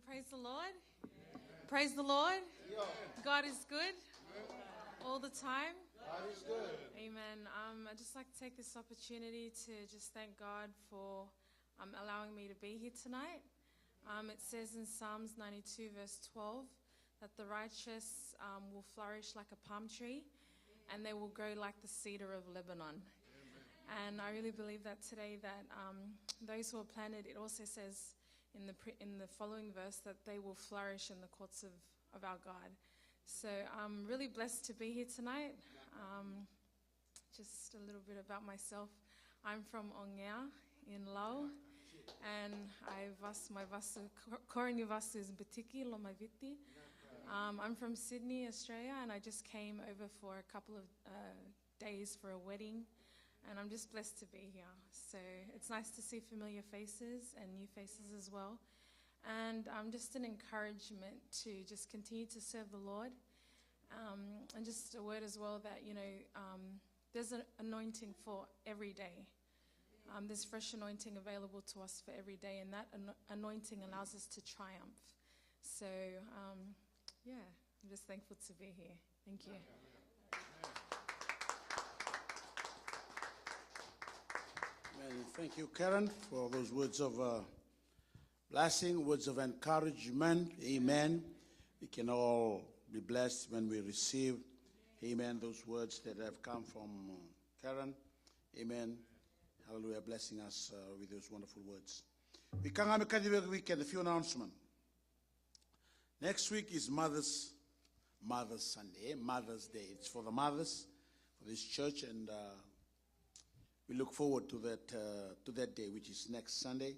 Praise the Lord. Praise the Lord. God is good all the time. God is good. Amen. I'd just like to take this opportunity to just thank God for allowing me to be here tonight. It says in Psalms 92 verse 12 that the righteous will flourish like a palm tree and they will grow like the cedar of Lebanon. And I really believe that today that those who are planted, it also says in the following verse that they will flourish in the courts of our God. So I'm really blessed to be here tonight. Just a little bit about myself. I'm from Ongea in Lau, and my koreni vasu is Batiki Lomaviti. I'm from Sydney, Australia, and I just came over for a couple of days for a wedding. And I'm just blessed to be here. So it's nice to see familiar faces and new faces as well. And just an encouragement to just continue to serve the Lord. And just a word as well that, there's an anointing for every day. There's fresh anointing available to us for every day. And that anointing allows us to triumph. So, I'm just thankful to be here. Thank you. And thank you, Karen, for those words of blessing, words of encouragement. Amen. We can all be blessed when we receive, amen, those words that have come from Karen. Amen. Hallelujah, blessing us with those wonderful words. We can have a weekend, a few announcements. Next week is Mother's Sunday, Mother's Day. It's for the mothers, for this church, and we look forward to that day, which is next Sunday.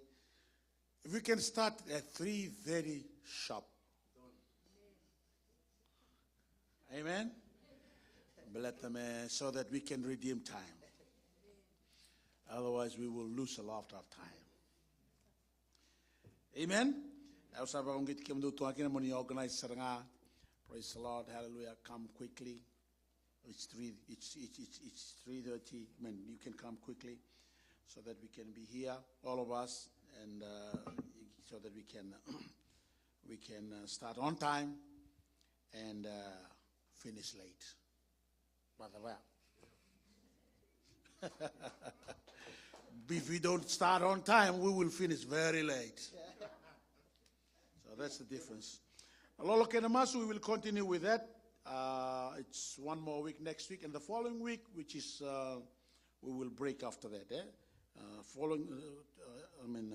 If we can start at 3:30 sharp. Amen. Let them, so that we can redeem time. Otherwise, we will lose a lot of time. Amen. Praise the Lord. Hallelujah. Come quickly. It's 3:30. You can come quickly so that we can be here, all of us, and so that we can start on time and finish late. Brother, if we don't start on time, we will finish very late. So that's the difference. Lolo Kenamasu, we will continue with that. It's one more week next week, and the following week, which is we will break after that.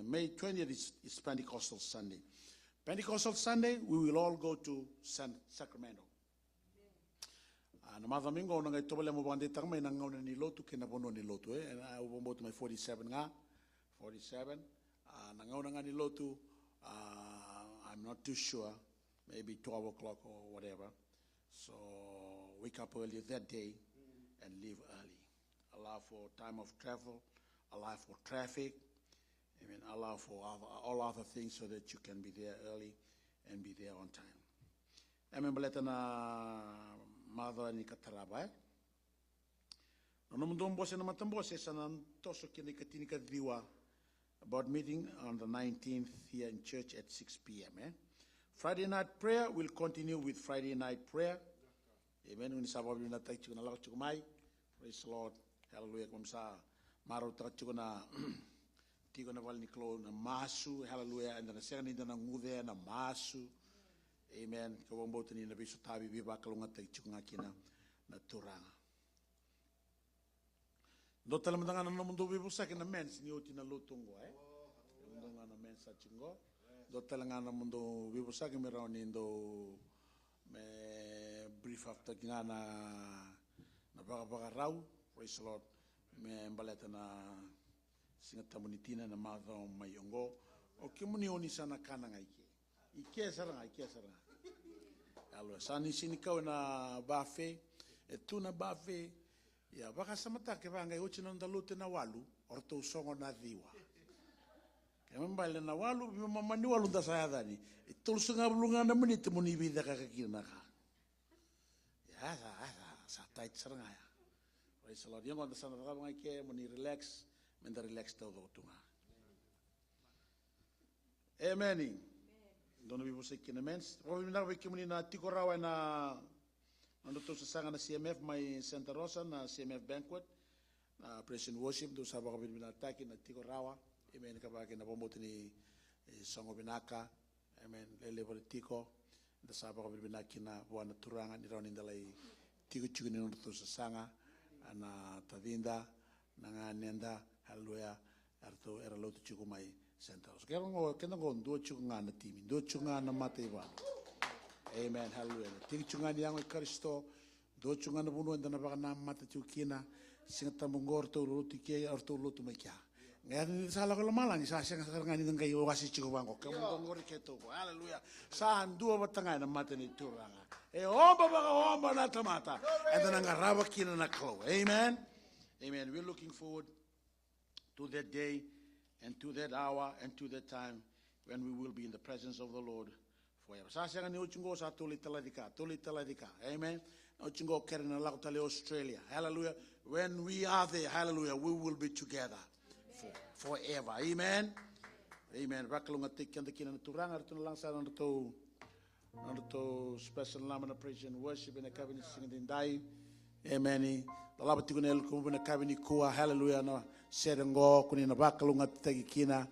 May 20th is Pentecostal Sunday. Pentecostal Sunday, we will all go to Sacramento. Namada mingo nang ito bala mo bande tang may nangaw na niloto kinabono niloto and I will go to my 47 nga 47 nangaw na nga niloto. I'm not too sure, maybe 12 o'clock or whatever. So wake up early that day and leave early. Allow for time of travel, allow for traffic, allow for all other things so that you can be there early and be there on time. Remember letting mother ni kataraba. No mundong boss na matambos sanan toso kini katini kadriwa about meeting on the 19th here in church at 6 p.m. Friday night prayer will continue with Friday night prayer. Amen. Uni sababu na tayo na lakot kumai. Praise the Lord. Hallelujah. Kumsa maro tayo na tigo na valni klo na masu. Hallelujah. And na siya nida na ngude na masu. Amen. Kawang boto ni nabi sutabi biba kalungat tayo nga kina na turanga. Do talam nga na mundo bibo sa kina mens ni uti na lutungo mundo nga na mens sa chingo. Do talang nga na mundo bibo sa kina meron nindo me brief after nga na baka raw. Praise the Lord. Me baleta na singatamunitina na madho mayongo. O kimuni oni sana kana ngaiki. Ike saranga. Alo sani sinikaw na bafe, etu na bafe. Ya baka samata ke banga uchi na ndalute na walu, orto songo na diwa. Kaya mbale na walu, mamani walu nda sayadani. Itul sunga bulunga na muniti muni bida kakakina ka. Ya sa tight saranga ya. Praise the Lord. Yung onda sana ka mga ke muni relax, menda relax daw tunga. Amen. Dono bibo sa kinamens. Provi na wiki muni na tikorawa na ando to sa sanga na CMF may Santa Rosa na CMF banquet na praise and worship do sa baka binataki na tikorawa. Amen ka ba kina pomoto ni songo binaka. Amen lele politiko da sa baka binaki na buwana turanga ni raw nindalay tiko chugi ni to sa sanga na tadinda na nenda hallelujah arto era loto chugo mai centers. Kaya ngo kenango do chunga na timi, do chunga na mateba. Amen. Hallelujah. Ting chunga ni yango Kristo, do chunga na bunu na baka na mata chukina, singata mongor to lutu ke orto lutu mekia. Ngayon sala ko lamalang isa siya ngani ng kayo kasi chiko bango. Kamo ngori keto. Hallelujah. Saan duwa batanga na mata ni turanga. Omba baka omba na tamata. And then ngarawa kina na klo. Amen. Amen. We're looking forward to that day and to that hour and to that time when we will be in the presence of the Lord forever. Sasya ni uchungo sa tulit taladika. Amen. Uchungo kerna lakotale Australia. Hallelujah. When we are there, hallelujah, we will be together forever. Amen. Amen. Rakalunga tikyan kina turang arto lang sa to special naman praise and worship in the cabinet singing dai. Amen. Lalabat tikunel kumbu na cabinet kuwa. Hallelujah. No. Serengo kunina bakalunga tagi kina.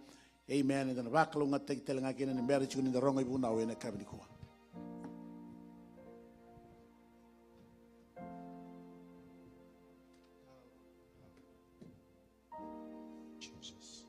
Amen. And bakalunga tagi telanga kina ni marriage kunina ronga ibuna we na cabinet kuwa. Jesus.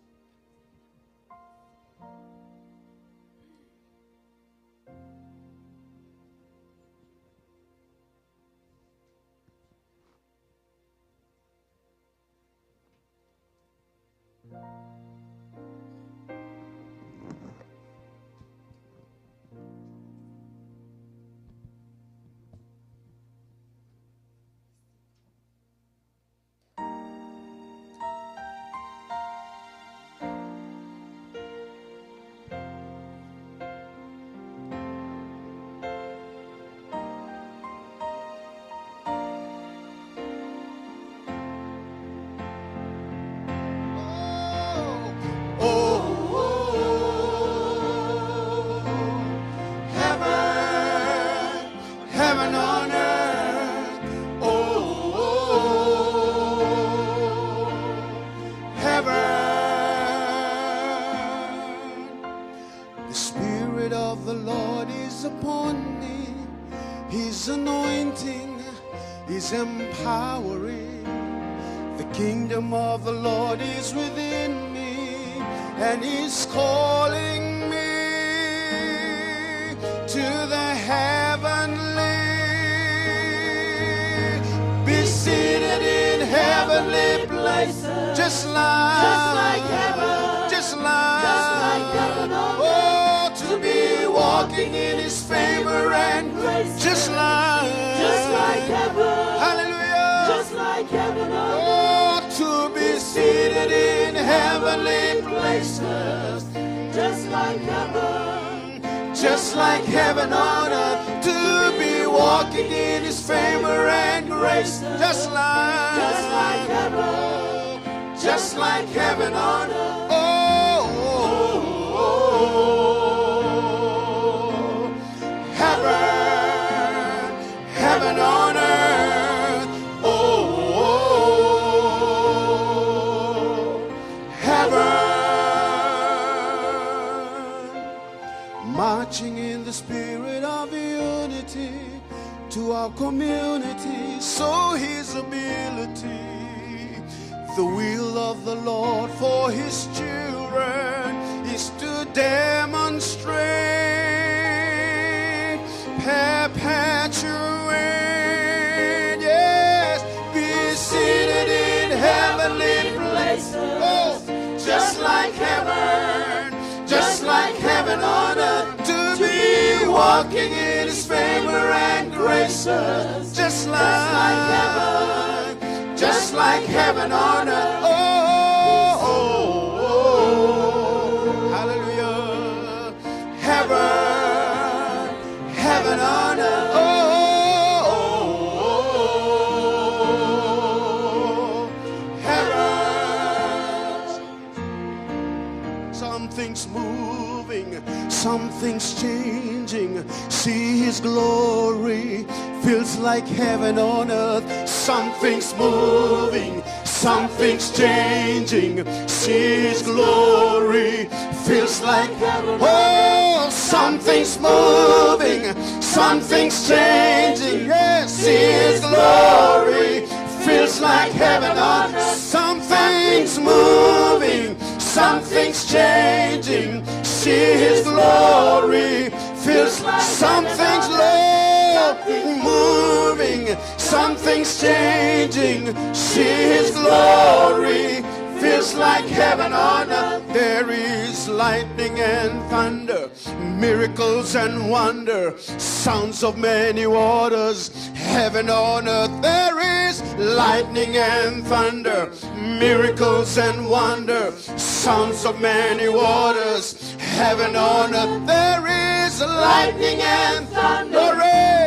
upon me. His anointing is empowering. The kingdom of the Lord is within me, and He's calling me to the heavenly. Be seated in heavenly places, just like heaven, just like heaven. Oh, to be walking in His favor and grace, just like heaven. Hallelujah, just like heaven. Oh, to be seated in heavenly places, just like heaven on earth, to be walking in His favor and grace, just like heaven, just like heaven on earth. Heaven, heaven on earth. Heaven. Marching in the spirit of unity to our community, so His ability, the will of the Lord for His children is to demonstrate, perpetuate, yes, be seated in heavenly places, oh, just like heaven on earth, to be walking in His favor and graces, just like heaven on earth. Hallelujah. Heaven, heaven on earth. Heaven. Something's moving, something's changing. See His glory feels like heaven on earth. Something's moving, something's changing. See His glory feels like heaven. Oh, something's moving, something's changing. Yes, see His glory feels like heaven on earth. Something's moving, something's changing. See His glory feels like something's moving, something's changing. See His glory feels like heaven on earth. There is lightning and thunder, miracles and wonder, sounds of many waters, heaven on earth. There is lightning and thunder, miracles and wonder, sounds of many waters, heaven on earth. There is lightning and thunder,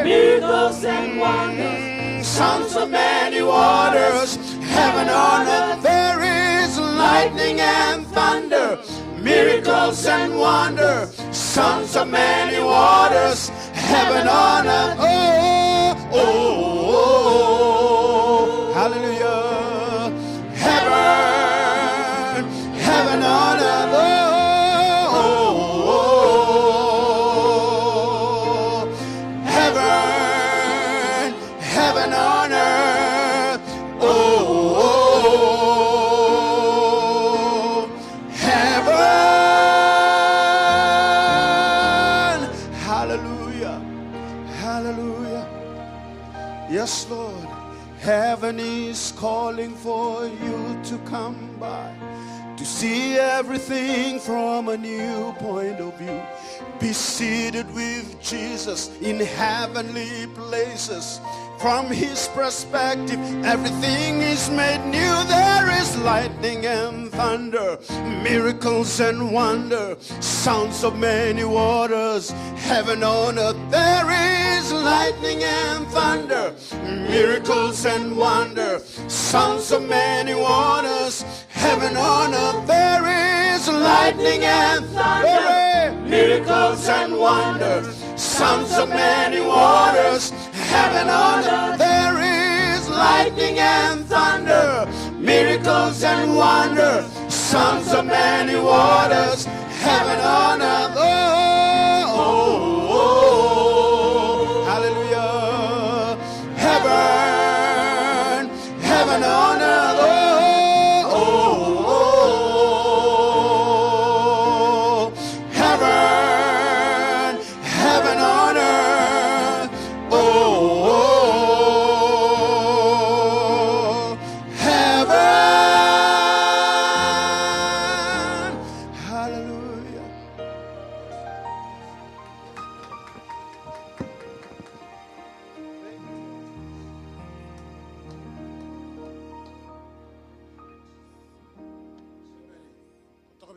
miracles and wonders, sounds of many waters, heaven on earth. There is lightning and thunder, miracles and wonder, sounds of many waters, heaven on earth. Oh, hallelujah. Heaven, heaven on earth. Heaven, heaven on earth. Heaven, hallelujah, hallelujah. Yes, Lord, heaven is calling for you to come by, to see everything from a new point of view. Be seated with Jesus in heavenly places. From His perspective, everything is made new. There is lightning and thunder, miracles and wonder, sounds of many waters, heaven on earth. There is lightning and thunder, miracles and wonder, sounds of many waters, heaven on earth. There is lightning and thunder, miracles and wonder, sounds of many waters, heaven on earth. There is lightning and thunder, miracles and wonder, sounds of many waters, heaven on earth. Oh, oh, oh.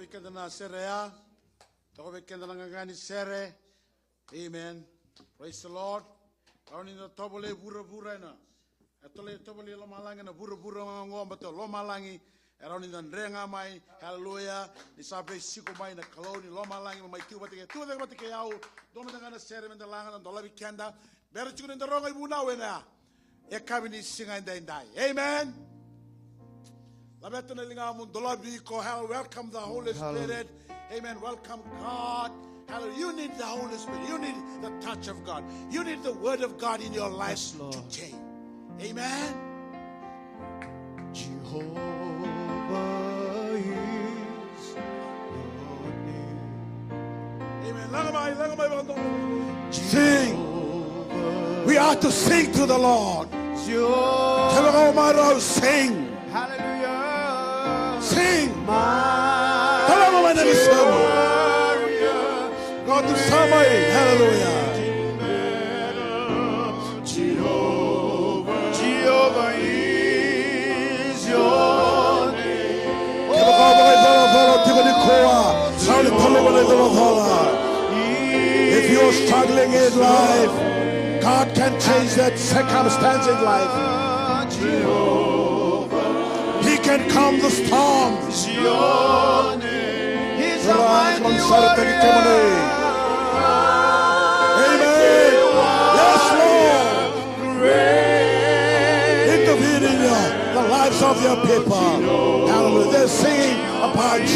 weekend na serea. Toko weekend na ngangani sere. Amen. Praise the Lord. Kauni na tobole bura na. Atole tobole lo malangi na bura ngomba to lo malangi. Erauni na renga mai. Hallelujah. Ni sabe siko mai na kaloni lo malangi mai tiu batike. Tu batike yau. Dome na sere men langa na dola weekenda. Bere chukunin da ronga ibuna wena. E kabini singa indai. Amen. Welcome the Holy Spirit. Amen. Welcome God. Hallelujah. You need the Holy Spirit. You need the touch of God. You need the word of God in your life to change. Amen. Jehovah is your name. Amen. Sing. We are to sing to the Lord. Sing. Hallelujah. Sing. God to somebody. Hallelujah. Jehovah is your name. If you're struggling in life, God can change that circumstance in life. He can calm the storm. Your name. He's a mighty warrior. Amen. Yes, Lord. Great. Intervene in the lives of your people. Hallelujah. They're singing about you.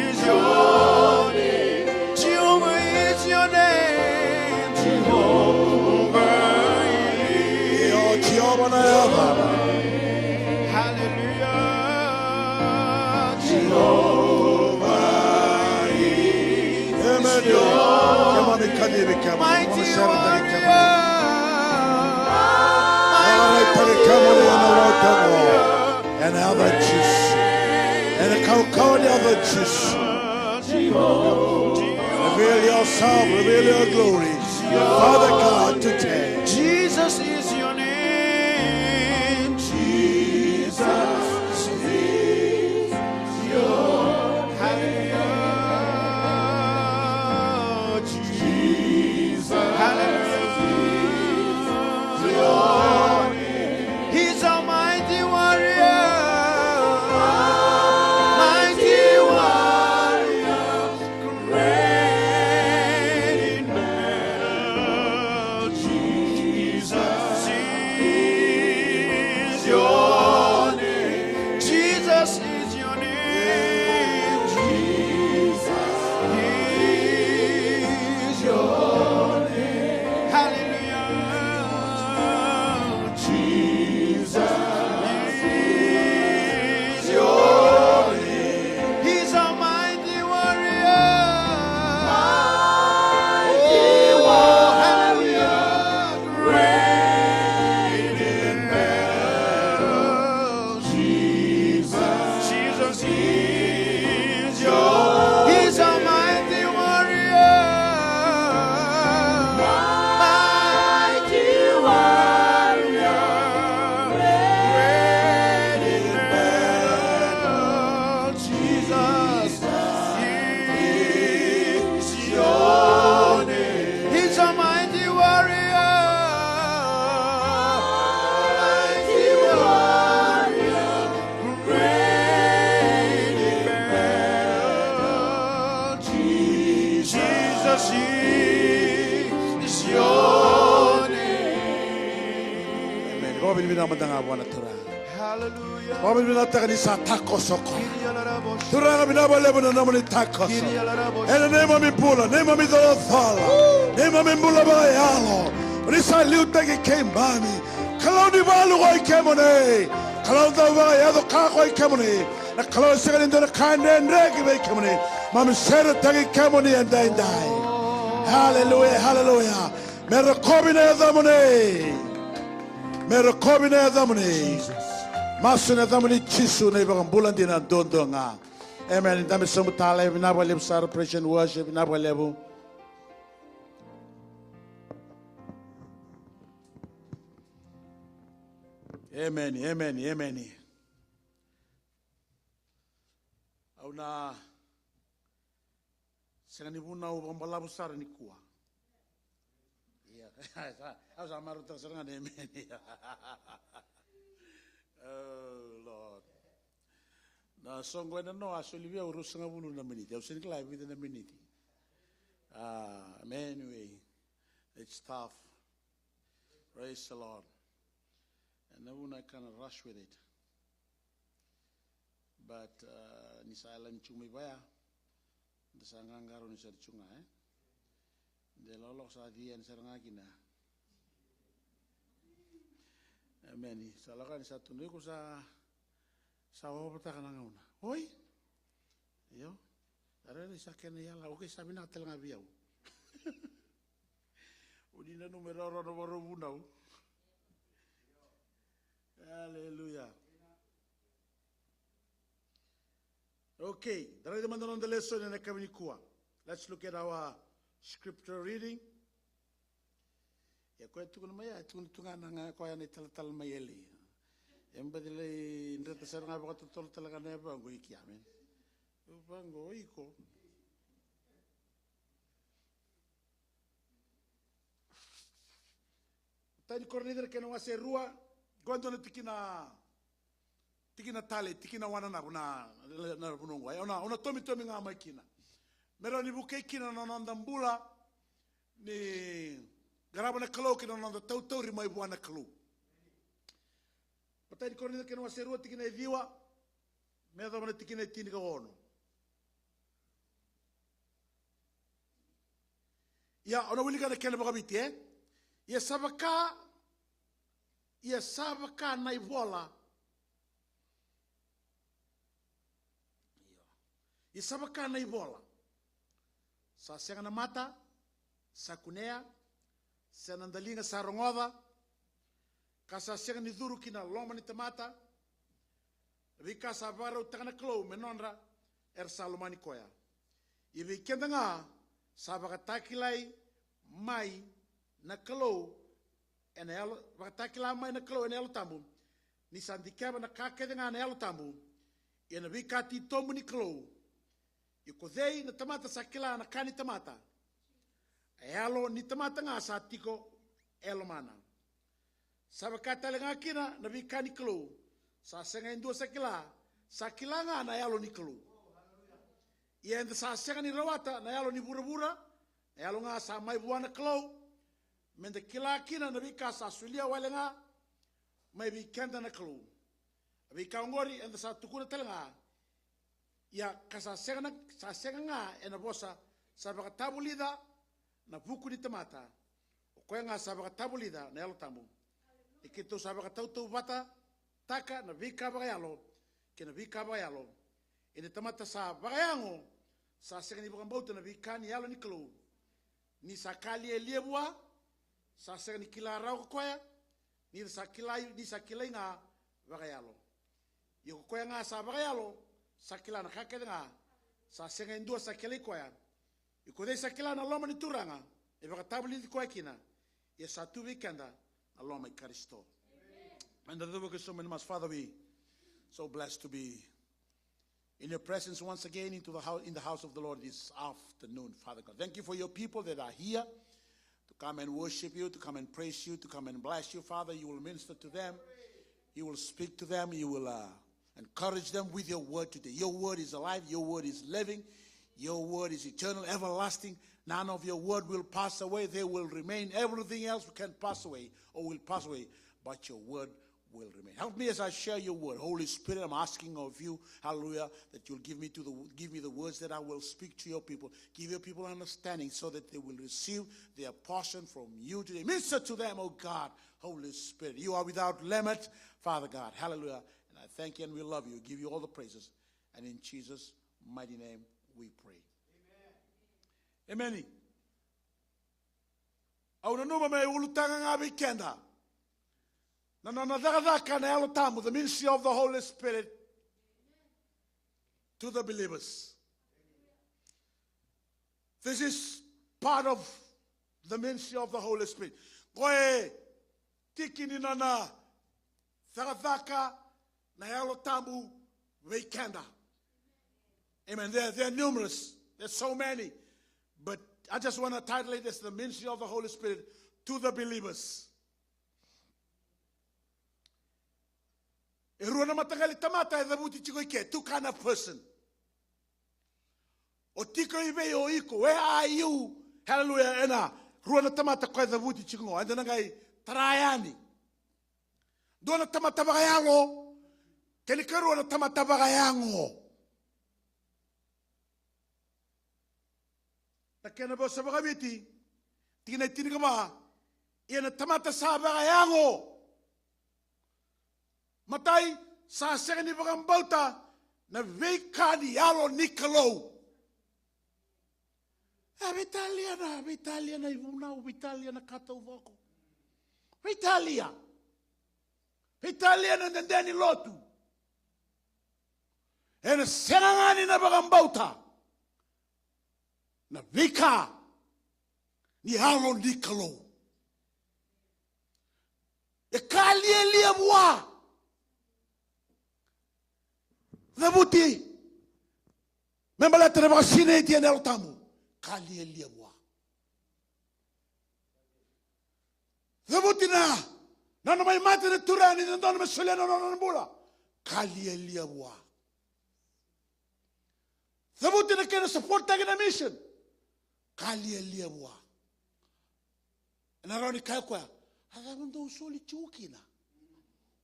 Is your name. Jehovah is your name. Jehovah is. Jehovah. Hallelujah. Jehovah is. Amen. Mighty warrior. And other juice. And the cocoa and the other juice. Reveal yourself, reveal your glory. Father God, today. Jesus is your name. Jesus is your hallelujah. Jesus, hallelujah. Your name. He's a mighty warrior. Mighty warrior. Great in battle. Jesus is your name. Jesus is your name. Jesus is your name. Hallelujah. Jesus is your name. He's a mighty warrior. Mighty warrior. Great in battle. Jesus is your. He's a mighty warrior. Mighty warrior. Great in battle. Jesus is your name. He's a mighty warrior. Mighty warrior. Great in battle. Jesus is your name. Amen. Robin binamadanga buwan at turang. Hallelujah. Robin binataka ni sa takosoko. Turanga binabalebo na naman ni takos. And the name of me pula, name of me dolothala, name of me mula bayalo. Risa liutagi came by me. Kaloni balu koi kemone. Kalonda bayado ka koi kemone. Na kalon sigan into the kind and regi bay kemone. Mami sera tagi kemone and die. Hallelujah, hallelujah. Merakobine damone. Merakobine damone. Masuna damone chisu na ibang bulan din ang dondo nga. Amen. Dami sumutala, binabaliw sa praise and worship, binabaliw. Amen, amen, amen. Au na sengani buna u bambalabu sara ni kua. Iya, au sa maru tak seranga ne meni. Oh Lord. Na songo na no asolivia urus nga bulu na minute. Au sen klai within a minute. Anyway, it's tough. Praise the Lord. And then when I kind of rush with it. But ni sa alam chumi baya. Ni sa ngangaro ni sa chunga De lolok sa diyan sa ngakina. Amen. Sa lakan sa tunay ko sa wapata ka na ngauna. Hoy! Iyo. Arali sa kena yala. Okay, sabi na katal nga biyaw. Udi na numero na marubunaw. Hallelujah. Okay, dari teman-teman the lesson yang kami kuah. Let's look at our scripture reading. Ya kau itu kan maya, tungan nanga kau yang tal mayeli. Yang badilai indra tersar ngapa kau tol talaga na apa gue kiamen. Bang gue iko. Tadi kornidar kena wase rua, gondo na tikina tale, tikina wana na punongwa. Ona tomi nga makina. Mero ni buke kina na nandambula ni garaba na kalau kina nanda tau rimai buana kalau. Tadi kornidar kena wase rua tikina ediwa, mero na tikina tini ka ono. Ya, ona wili kana kena bakabiti Ia sabaka na ivola. Ia sabaka na ivola. Sa senga na mata, sa kunea, sa nandalinga sa rongoda, ka sa senga ni duru kina loma ni tamata, vika sa vara utangana klo menonra salomani koya. Iwi kenda nga sabaka takilai mai na kalau enel watakila mai na kalau enel tamu ni sandikaba na kake dengan enel tamu ena vikati tomu ni kalau ikodei na tamata sakila na kani tamata elo ni tamata nga satiko elo mana sabakata lenga kina na vikani kalau sa senga indu sakila nga na elo ni kalau ienda sa senga ni rawata na elo ni bura-bura na elo nga sa mai buana kalau Mende kila kina na vika sa sulia walenga mai vikenda na klu. Vika ngori enda sa tukuna telenga. Ya kasa senga nga ena bosa sabaka tabulida na buku ni tamata. O koe nga sabaka tabulida na yalo tamu. Ikito sabaka tautu bata taka na vika bagayalo. Kena vika bagayalo. Ine tamata sa bagayango sa senga ni bukambauta na vika ni yalo ni klu. Ni sakali eliebua sa senga ni kila rau koya ni sa kilai nga bagayalo yo koya nga sa bagayalo sa kila na kake nga sa senga indua sa kilai koya iko dei sa kila na loma ni turanga e bagatabli di koya kina ya sa tu weekenda na loma i Kristo. And the Lord is so many much. Father, we so blessed to be in your presence once again in the house of the Lord this afternoon, Father God. Thank you for your people that are here come and worship you, to come and praise you, to come and bless you, Father. You will minister to them. You will speak to them. You will encourage them with your word today. Your word is alive. Your word is living. Your word is eternal, everlasting. None of your word will pass away. They will remain. Everything else can pass away or will pass away, but your word will remain. Help me as I share your word. Holy Spirit, I'm asking of you, hallelujah, that you'll give me the words that I will speak to your people. Give your people understanding so that they will receive their portion from you today. Minister to them, oh God, Holy Spirit. You are without limit, Father God. Hallelujah. And I thank you and we love you. Give you all the praises. And in Jesus' mighty name we pray. Amen. Amen. Auna numa me ulutanga ngabi kenda. The ministry of the Holy Spirit to the believers. This is part of the ministry of the Holy Spirit. Koe tikini na thakaka na yalo tamu weekenda. Amen. They're numerous. There's so many. But I just want to title it as the ministry of the Holy Spirit to the believers. E rua na matagali tamata e dhabuti tiko ike, two kind of person. O tiko iwe o iko, where are you? Hallelujah, ena, rua na tamata koe dhabuti tiko ngo, anda nangai tarayani. Dua na tamata bagayango, keni ka rua na tamata bagayango. Ta kena bo sa bagabiti, tina tini kama, ia na tamata sa bagayango. Matai sa segani bagambauta na veika ni alo Nicolò. Vitalia na ivunau, Vitalia na kata uvoko. Vitalia na ndani lotu. E na segani na bagambauta na veika ni alo Nicolò. E kalia lia bua. Dhabuti. Membala tere baka sine tia nelo tamu. Kali elia bua. Dhabuti na. Nana mai mate ne turani ne dona mesulia na nana mbula. Kali elia bua. Dhabuti na kena support tagi na mission. Kali elia bua. Na roni kaya kwa. Hada mundo usoli chukina.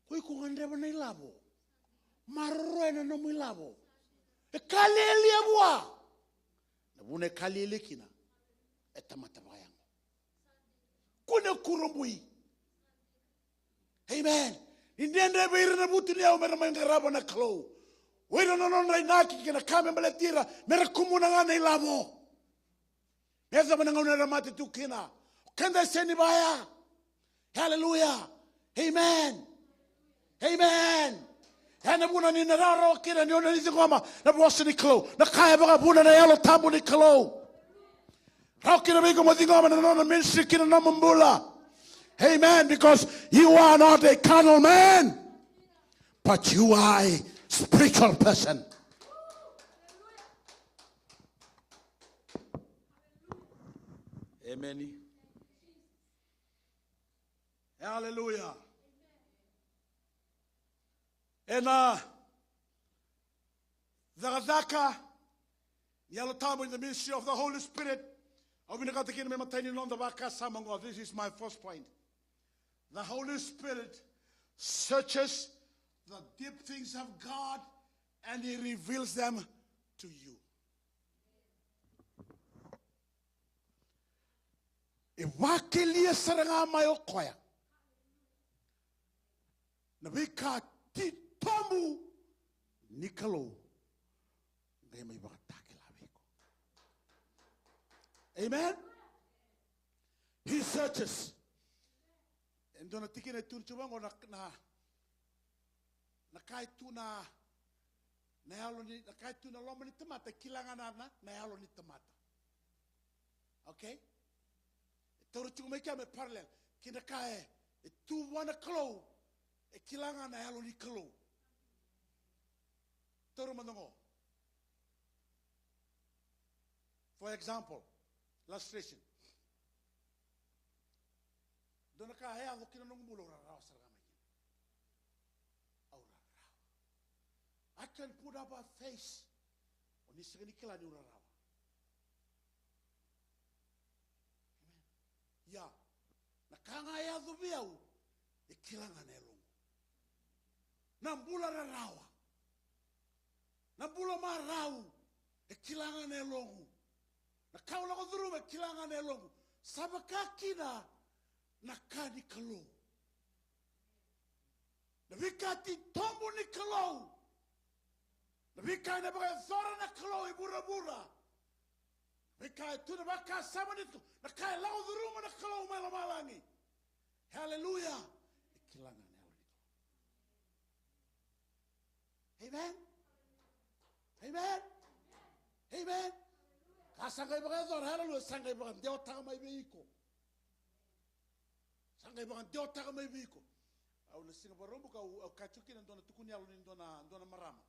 Koi kungandreba na ilabo. Marroena no milavo. E kalelia bua. Na bune kalele kina. E tamata bayango. Kune kurumbui. Amen. Indende beira na buti ni au mera mangarabo na klo. Wena no naki kina kame maletira mera kumuna ngana ilavo. Meza mananga una mate tu kina. Kenda seni baya. Hallelujah. Amen. Amen. Hana buna ni nararo kira ni ona ni ngoma na bosi ni klo na kaya baga buna na yalo tabu ni klo how kira bigo mo ngoma na nona ministry kira na mbula. Amen. Because you are not a carnal man, but you are a spiritual person. Amen. Hallelujah. And Zagadaka, Yalotamo in the ministry of the Holy Spirit. This is my first point. The Holy Spirit searches the deep things of God and He reveals them to you. Iwakilia saranga mayo koya. Nabika Tomu Nicolò. Amen. He searches. And don't take it to Chubango na kai tuna na yalo ni kai tuna lomani tomata kilanga na yalo ni tomata. Okay? Toro chumeka me parallel. Kina kai tu wana klo e kilanga na yalo ni klo. For example, illustration. Donaka haya lukina nung mulo raraw sargama. I can put up a face on this kila ni raraw. Amen. Ya, nakanga haya dhubiau e kilanga nelong. Nambula rarawa. Nambula marau e kilanga nelongu. Na kaula ko dhuru e kilanga nelongu. Sabakakina na kani kalo. Na vikati tombo ni kalo. Na vikai na baka thora na kalo e bura bura. Vikai tu na baka sama nito. Na kai lau dhuru na kalo malamalangi. Hallelujah. E kilanga nelongu. Amen. Amen. Amen. Kasangay baka zor hallelujah sangay baka deo taka may biko. Sangay baka deo taka may biko. Au na singa barombo ka au kachuki na dona tukuni alu ni dona marama.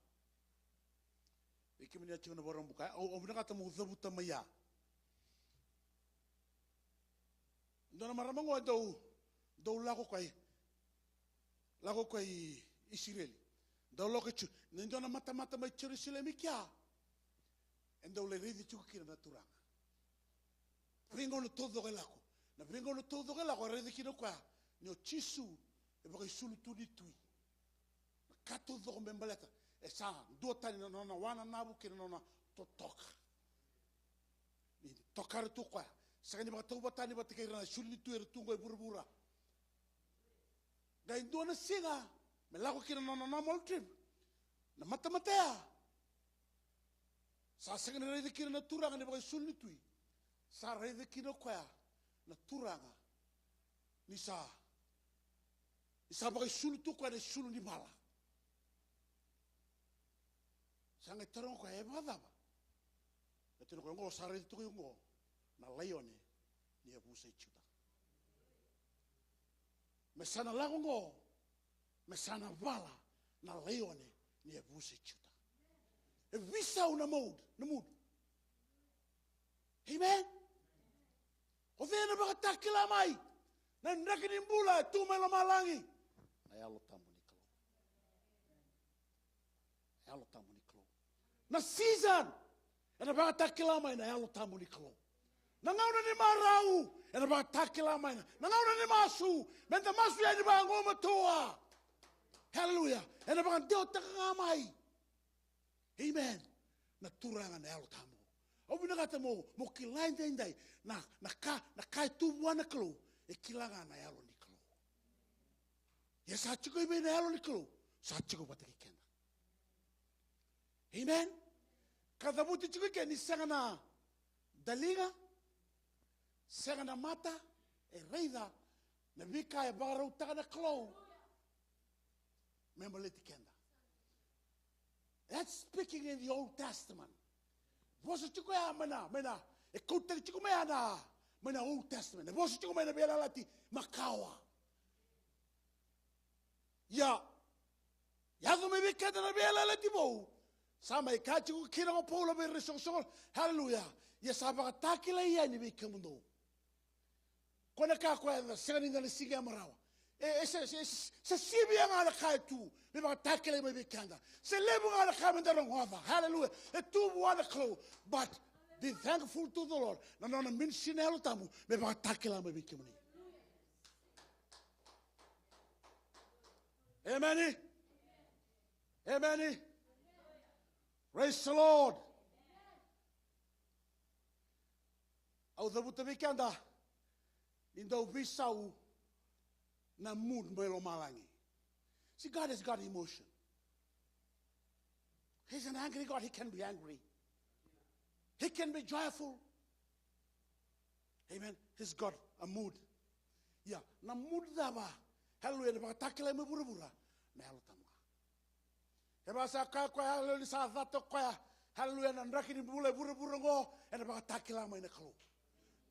Iki mini ati na borong buka. O bina kata mo zabuta maya. Ndona maramango do lako kai. Lako kai Israel. Do lako chu. Ndona mata mai Jerusalem kia. Endo le ridi chu kira naturanga. Bringo no todo gelako. Na bringo no todo gelako ridi kino kwa. Nyo chisu e baka sulu tuni tui. Kato do membaleta. E sa do tani no na wana nabu kina no na to toka. Ni tokar tu kwa. Sa ni baka to batani batike na sulu tui e tungo e burbura. Ga indo na singa me lako kina no na mol trip. Na mata matea. Sa sanga ridi kina na turanga ni baka sulu tui. Sa ridi kina kwa na turanga. Ni sa baka sulu tu kwa na sulu ni mala. Sanga tarong ko eba daba. Ito ko ngo sare tu ngo na leone ni abusa chuta. Mesana lago ngo mesana bala na leone ni abusa chuta. E visa una mood, na mood. Amen. O vena ba takila mai. Na ndakini mbula tu melo malangi. Na yalo tamu ni klo. Yalo tamu ni klo. Na season ena ba takila mai na yalo tamu ni klo. Na ngauna ni marau ena ba takila mai na ngauna ni masu menta masu ya ni ba ngoma toa. Hallelujah. Ena ba deu taka mai. Amen. Na turanga na yalo tamu. Au bina kata mo kilai dai na kai tu wana klo e kilanga na yalo ni klo. Ya sa chiko ibe na yalo ni klo. Sa chiko bataki kenda. Amen. Kada buti chiko ke ni sanga dalinga, sanga mata, e reida, na vika e barau taka na klo. Memoleti kenda. That's speaking in the Old Testament. Vosa chiko ya mena, e kouta chiko mea na Old Testament. E vosa chiko mea na bela lati makawa. Ya do me vika na bela lati mo. Sama e kachi ko kira ko pola be resosol. Hallelujah. Ya saba takila ya ni vika mundo. Kona ka ko na sani na singa marawa. Se sibi nga kai tu. Me ba takila me vikanda. Se lebu nga kai me ndaro ngova. Hallelujah. E tu wana klo. But be thankful to the Lord. Na na min sinelo tamu. Me ba takila me vikimuni. Amen. Amen. Praise the Lord. Au da buta vikanda. Indo visau na mood melo malangi. See, God has got emotion. He's an angry God. He can be angry. He can be joyful. Amen. He's got a mood. Yeah. Na mood daba. Hallelujah. Na takila me burubura. Na halo tamga. Eba sa ka kwa hallelujah sa vato kwa. Hallelujah. Na ndaki ni bule burubura ngo. Na takila me na kalo.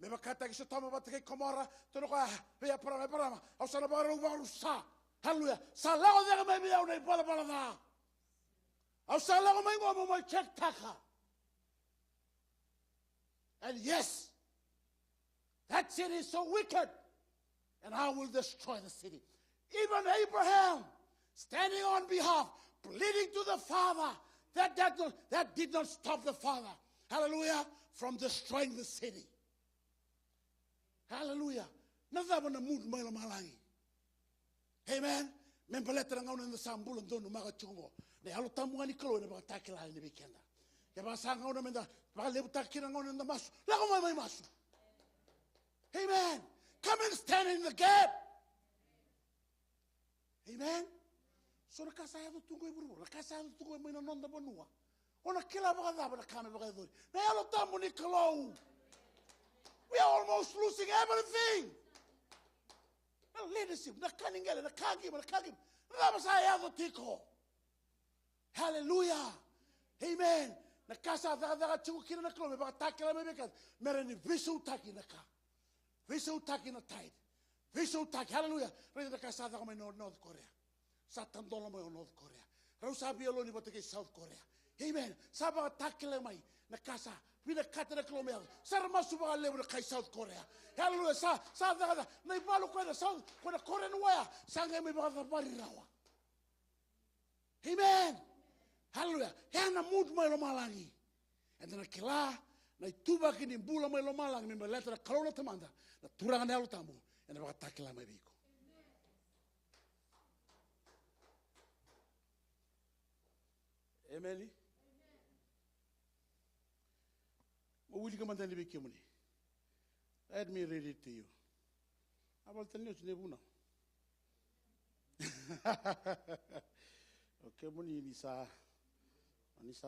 Me bakata ki sotoma batake komora. Tono kwa pia parama. Au sa na baru sa. Hallelujah. Sa lao de me bia una pala da. Au sa lao me ngo mo check taka. And yes, that city is so wicked, and I will destroy the city. Even Abraham, standing on behalf, pleading to the Father, that did not stop the Father, hallelujah, from destroying the city. Hallelujah. Nazabana mood malangi. Amen. Membeleta ngauna na sambulu ndono magachungo. Ne halo tamu ni kalo ne batakila ni bikenda. Ya basa ngauna menda ba lebu takina ngauna na masu. La ko mai masu. Amen. Come and stand in the gap. Amen. So na kasa ya tungo iburu. Na kasa ya tungo mai na nonda bonua. Ona kila baga ba na kame baga dori. Ne halo tamu ni kalo. We are almost losing everything. Na leadership, na kaningele, na kagim. Rabasaya tiko. Hallelujah. Amen. Na kasa daga chukina na klo me ba takila me bekat. Mereni visu taki na ka. Visu taki na tide. Visu taki. Hallelujah. Rede na kasa daga me North Korea. Satan dola me North Korea. Rausa biolo ni batake South Korea. Amen. Saba takile mai na kasa. Vina kata na kilomea. Sara masu ba lewu na kai South Korea. Hallelujah. Sa da na ibalu ko na South ko na Korea no ya. Sanga mi ba bari rawa. Amen. Hallelujah. Hena mood mai lo malangi. And then kila na ituba kini bula mai lo malangi mi letra na kalona tamanda. Na turanga na lo tamu. And ba takila mai biko. Amen. Uli ka mandani biki muni. Let me read it to you. Abal tell you nebuna. Okay, muni ni sa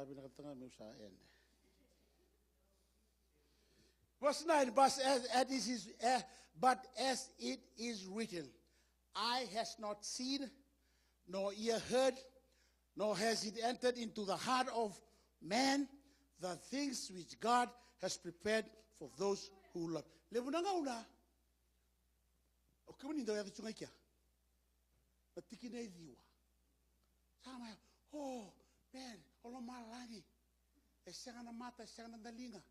binakatanga mo sa end. Verse 9, but as it is written, eye has not seen, nor ear heard, nor has it entered into the heart of man the things which God has prepared for those who love. Lebunanga una. Okay, muni ndo ya tsunga kia. Batikina idiwa. Sama, oh man, olo malangi. Esanga na mata, esanga na dalinga.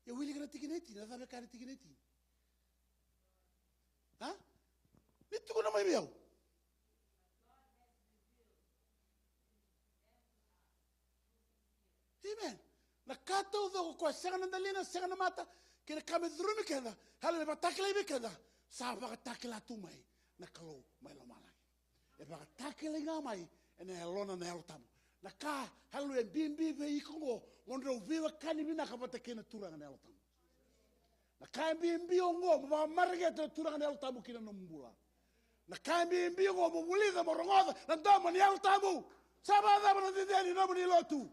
Ya wili kana tikineti, na sabe kana tikineti. Ha? Nituko na mai biao. Amen. Na kato do ko esanga na dalinga, esanga na mata, kena kame drumi kenda. Hala ba takla bi kenda. Sa ba takla tu mai. Na kalo mai lo malangi. E ba takla nga mai, ene helona na heltamu. Na ka halu e bimbi ve ikongo ondro viva kani bina kapata kena turanga na heltamu. Na ka bimbi ongo ba margeta turanga na heltamu kina nombula. Na ka bimbi ongo mo mulida mo rongoda na ndama ni heltamu. Saba da bana dideni no ni lotu.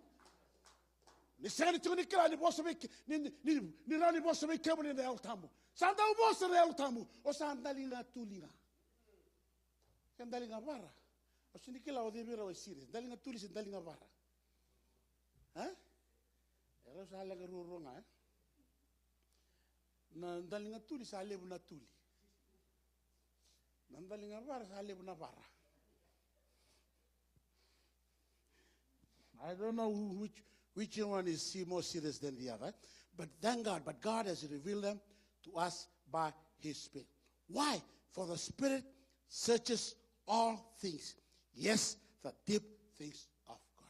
Ni sani tuni kala ni boso be ni rani boso be kemo ni heltamu. Santa u boso na heltamu o sandalinga tulinga. Sandalinga bara. Sini kila o debira o sire, dalinga tuli sin dalinga bara. Ha? Era sa lega rurunga, na dalinga tuli sa lebu na tuli. Na dalinga bara sa lebu na bara. I don't know which one is more serious than the other, but thank God, but God has revealed them to us by His Spirit. Why? For the Spirit searches all things. Yes, the deep things of God.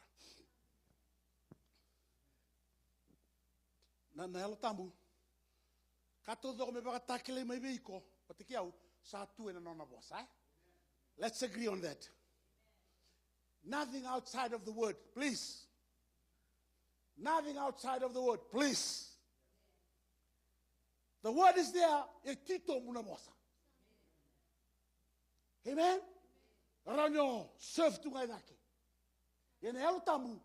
Na nelo tamu. Kato do me baka takile me beiko, patikiau sa tu ena nona boss, eh? Let's agree on that. Nothing outside of the word, please. Nothing outside of the word, please. The word is there, etito muna bossa. Amen. Ranyo serve tu ngai dake. Ene elo tamu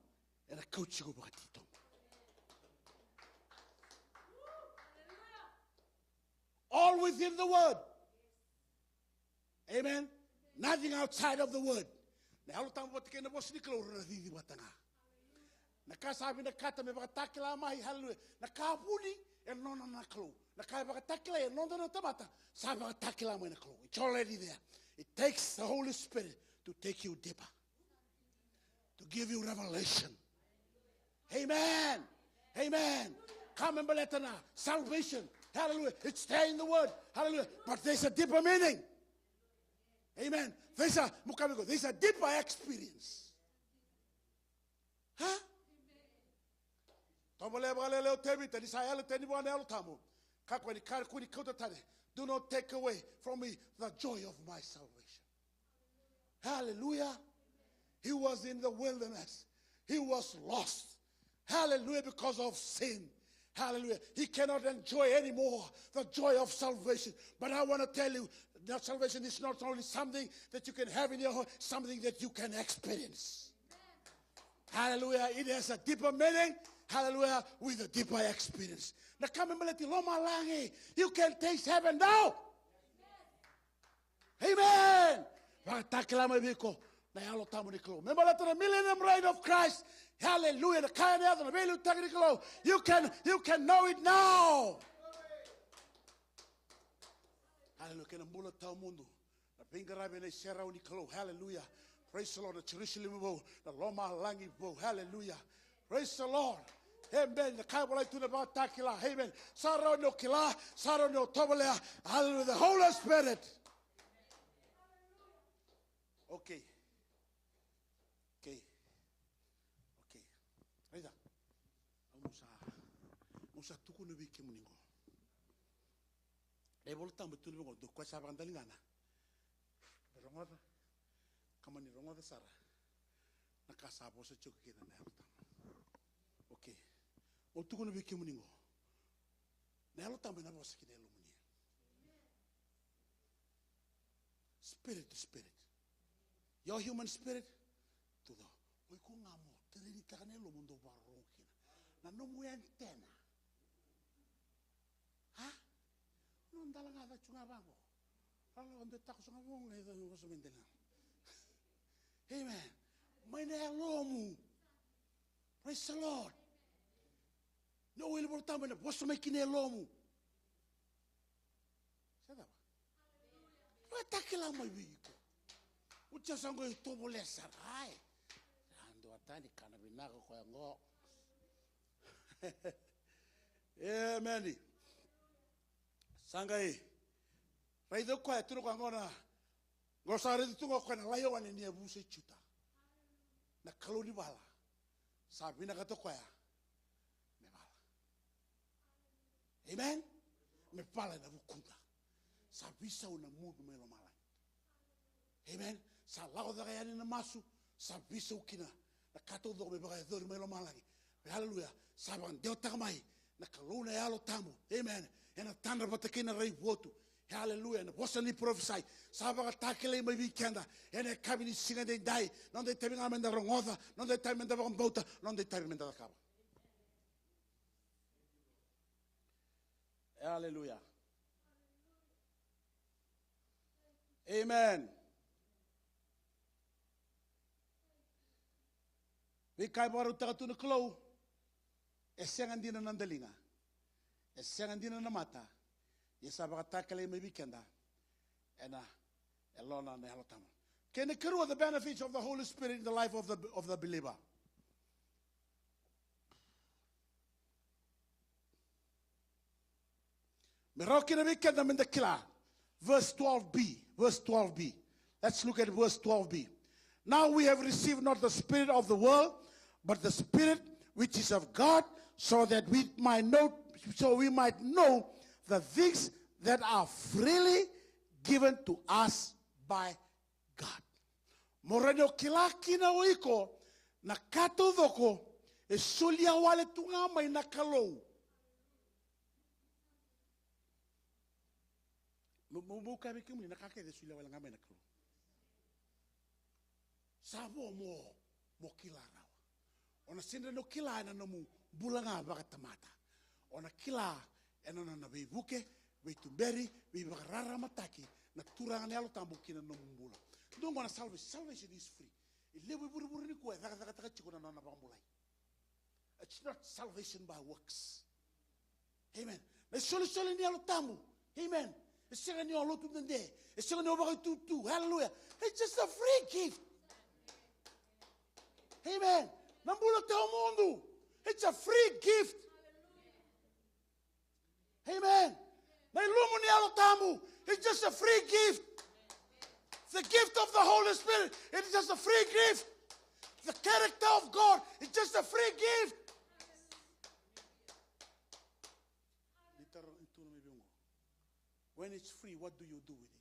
ena coach go bakatito. All within the word. Amen. Nothing outside of the word. Na elo tamu batike na boss niklo radidi batanga. Na kasabi na kata me bakatakila mai hallelujah. Na kapuli e nona na klo. Na kai bakatakila e nona na tabata. Sa bakatakila mai na klo. It's already there. It takes the Holy Spirit to take you deeper, to give you revelation. Amen. Amen. Come and believe now. Salvation. Hallelujah. It's there in the word. Hallelujah. But there's a deeper meaning. Amen. There's a deeper experience. Huh? Do not take away from me the joy of my salvation. Hallelujah. He was in the wilderness. He was lost. Hallelujah, because of sin. Hallelujah. He cannot enjoy anymore the joy of salvation. But I want to tell you that salvation is not only something that you can have in your heart, something that you can experience. Hallelujah. It has a deeper meaning. Hallelujah. With a deeper experience. You can taste heaven now. Amen. Remember that the millennium reign of Christ. Hallelujah. You can know it now. Hallelujah. Hallelujah. Praise the Lord. The Jerusalem bo, the Loma Langi bo. Hallelujah. Praise the Lord. Amen. The Bible to the Batakila. Amen. Saro no kila, Saro no tobalea. Hallelujah. The Holy Spirit. Okay. Okay. Okay. Right. Musa tuku no wiki muningo. Volta betul betul do kuasa bandalingana. Rongoda. Kamani rongoda sara. Nakasabo sa chuk kita na helta. Okay. O tuku no wiki muningo. Na helta na bosa kina lumuni. Spirit to spirit. Your human spirit to the oi ko ngamo tere kanelo mundo barokina. Na no mu antena. Ha? Non dala ngada chunga bango. Ala onde ta kusunga bonga ida no so mendela. Amen. Maine lomu. Praise the Lord. No will portamo na posso makine lomu. Sada. Wa takila mai biko. Ucha sango itobolesa. Ai. Ando atani kana binaga ko ngo. Amen. Sangai. Raido kwa tiro kwa ngona. Ngosare tungo kwa na layo wane ni abuse chuta. Na kaloni bala. Sabina kato kwa ya. Me bala. Amen. Me pala na bukunda. Sabisa una mudu melo mala. Amen. Sa lao da ya ni na masu. Sabisa ukina. Na kato do me baga do melo mala. Hallelujah. Saban deu takamai. Na kalona ya lo tamu. Amen. En a tanda patakina rei votu. Hallelujah. And what's any prophesy? Sabaga takele mai weekenda. En a kabini singa de dai. Non de tabi ngamenda rongoda. Non de tabi menda bota. Non de tabi menda kaba. Hallelujah. Amen. We kai baru takatu na klo. Esengan dina nandalinga. Esengan dina na mata. Yesa bakatakale me weekenda. And elona na halotama. Can you carry the benefits of the Holy Spirit in the life of the believer? Meroki na weekenda in the kila. Verse 12b. Verse 12b. Let's look at verse 12b. Now we have received not the spirit of the world, but the Spirit which is of God, so that we might know the things that are freely given to us by God. Moreno kilaki na oiko na kato doko e sulia wale tunga mai na kalou. Muka bikim ni nakake de sulia wale ngamai na kalou. Sabo mo kilara. Ona sindra no kila na no bulanga bakatamata. Ona kila ena na bebuke, beitumberi, bebarara mataki, na turanga nelo tambukina no mbula. Don't want to salvation is free. Ilewe buru ni kwa daga chikona na bambulai. It's not salvation by works. Amen. Na soli nelo tambu. Amen. Esega ni olo tu nde. Esega ni oba tu. Hallelujah. It's just a free gift. Amen. Nambula teu mundo. It's a free gift. Amen. It's just a free gift. The gift of the Holy Spirit. It's just a free gift. The character of God. It's just a free gift. When it's free, what do you do with it?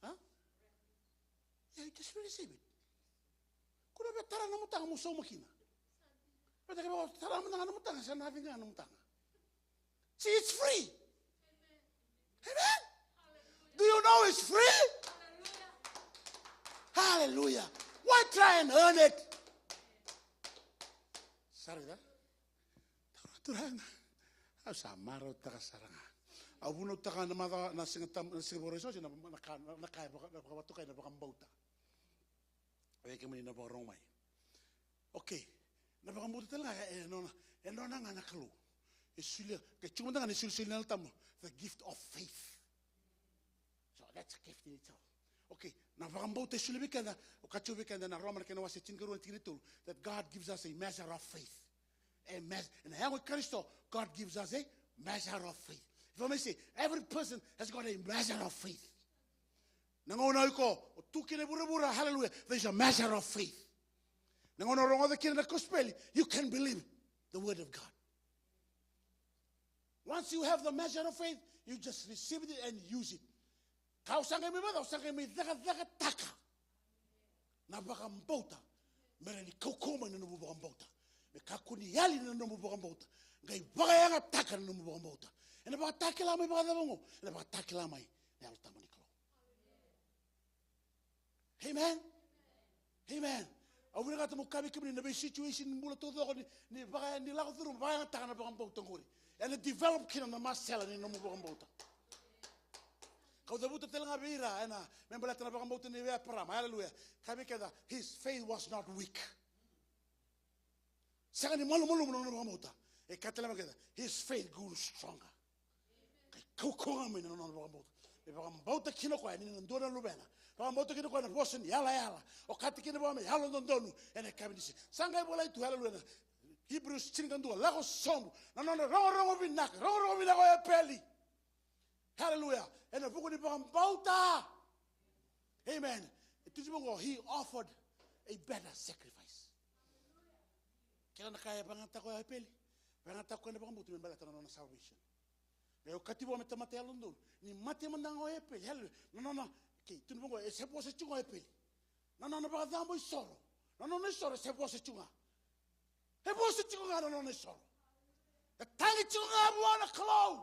Huh? Yeah, you just receive it. Kuna be tara na mutanga muso makina. But tara na mutanga sa navi nga na mutanga. See, it's free. Amen. Do you know it's free? Hallelujah. Why try and earn it? Sorry, that. Turang. Asa maro taka saranga. Abuno taka na mada na singatam na singapore na nakaya bakabatukai na bakambauta. Na borong mai. Okay. Na bakamuta talaga eno na nga nakalo. Isulia ke chumunda nga isulia na tamo the gift of faith. So that's a gift in itself. Okay, na vakambo te shule weekend, okacho weekend na Roman kena wase tinkeru tinkeru that God gives us a measure of faith. A measure, and how with Christo, God gives us a measure of faith. If I may say, every person has got a measure of faith. Nangona ko tukine bura hallelujah. There's a measure of faith. Nangona rongo the kina gospel, you can believe the word of God. Once you have the measure of faith, you just receive it and use it. Kau sangka mi bata, sangka mi daga taka. Na bakambota, mere ni kokoma na nubu bakambota. Me kakuni yali na nubu bakambota. Ngai bagayanga taka na nubu bakambota. Ena baka takila mai baka dabongo, ena baka takila mai na altamani kalo. Amen. Amen. Awuna kata mo kami kami na be situation mula todo ni baka ni lago turu bagayanga taka na bakambota ngori. And it developed kina na masela ni nubu bakambota. Kau dabuta telanga bira ena membela tana bakambota ni vea parama. Hallelujah. Kami kada his faith was not weak. Saka ni malu na bakambota. E katela kada his faith grew stronger. Kau konga me na bakambota. E bakambota kina kwa ni ndona lubena. Bakambota kina kwa na bosen yala. O kati kina ba me yala ndonu. Ene kami disi. Sanga bola itu hallelujah. Hebrews chingandua lago sombo. Na rongo binaka. Rongo binaka ya peli. Hallelujah. And the book of Amen. He offered a better sacrifice. Kaya nakaya bangata ko peli. Bangata ko na bangamuti men balata na salvation. Pero katibo me tamate alundon. Ni mate mandang o peli. Hallelujah. No. Okay, tunbongo e sepo se chunga peli. No ba dambo isoro. No isoro sepo se chunga. Sepo se chunga no isoro. The tangi chunga buana klo.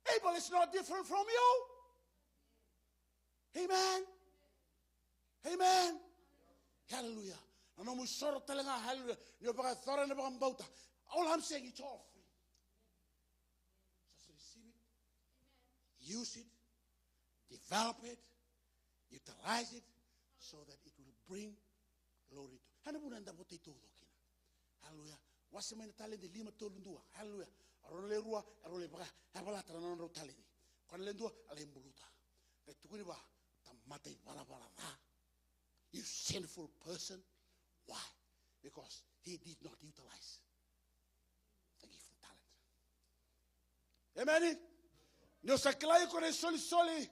Abel is not different from you. Amen. Amen. Hallelujah. And I'm sorry telling her, hallelujah. All I'm saying, it's all free. Just receive it, use it, develop it, utilize it, so that it will bring glory to. Hallelujah. What's the man telling the lima told do? Hallelujah. Arole rua, arole bra, habala trana no talini. Kon lendo alembuluta. Ke tukuni ba tamate bala. You sinful person. Why? Because he did not utilize the gift of talent. Amen. No saklai con soli.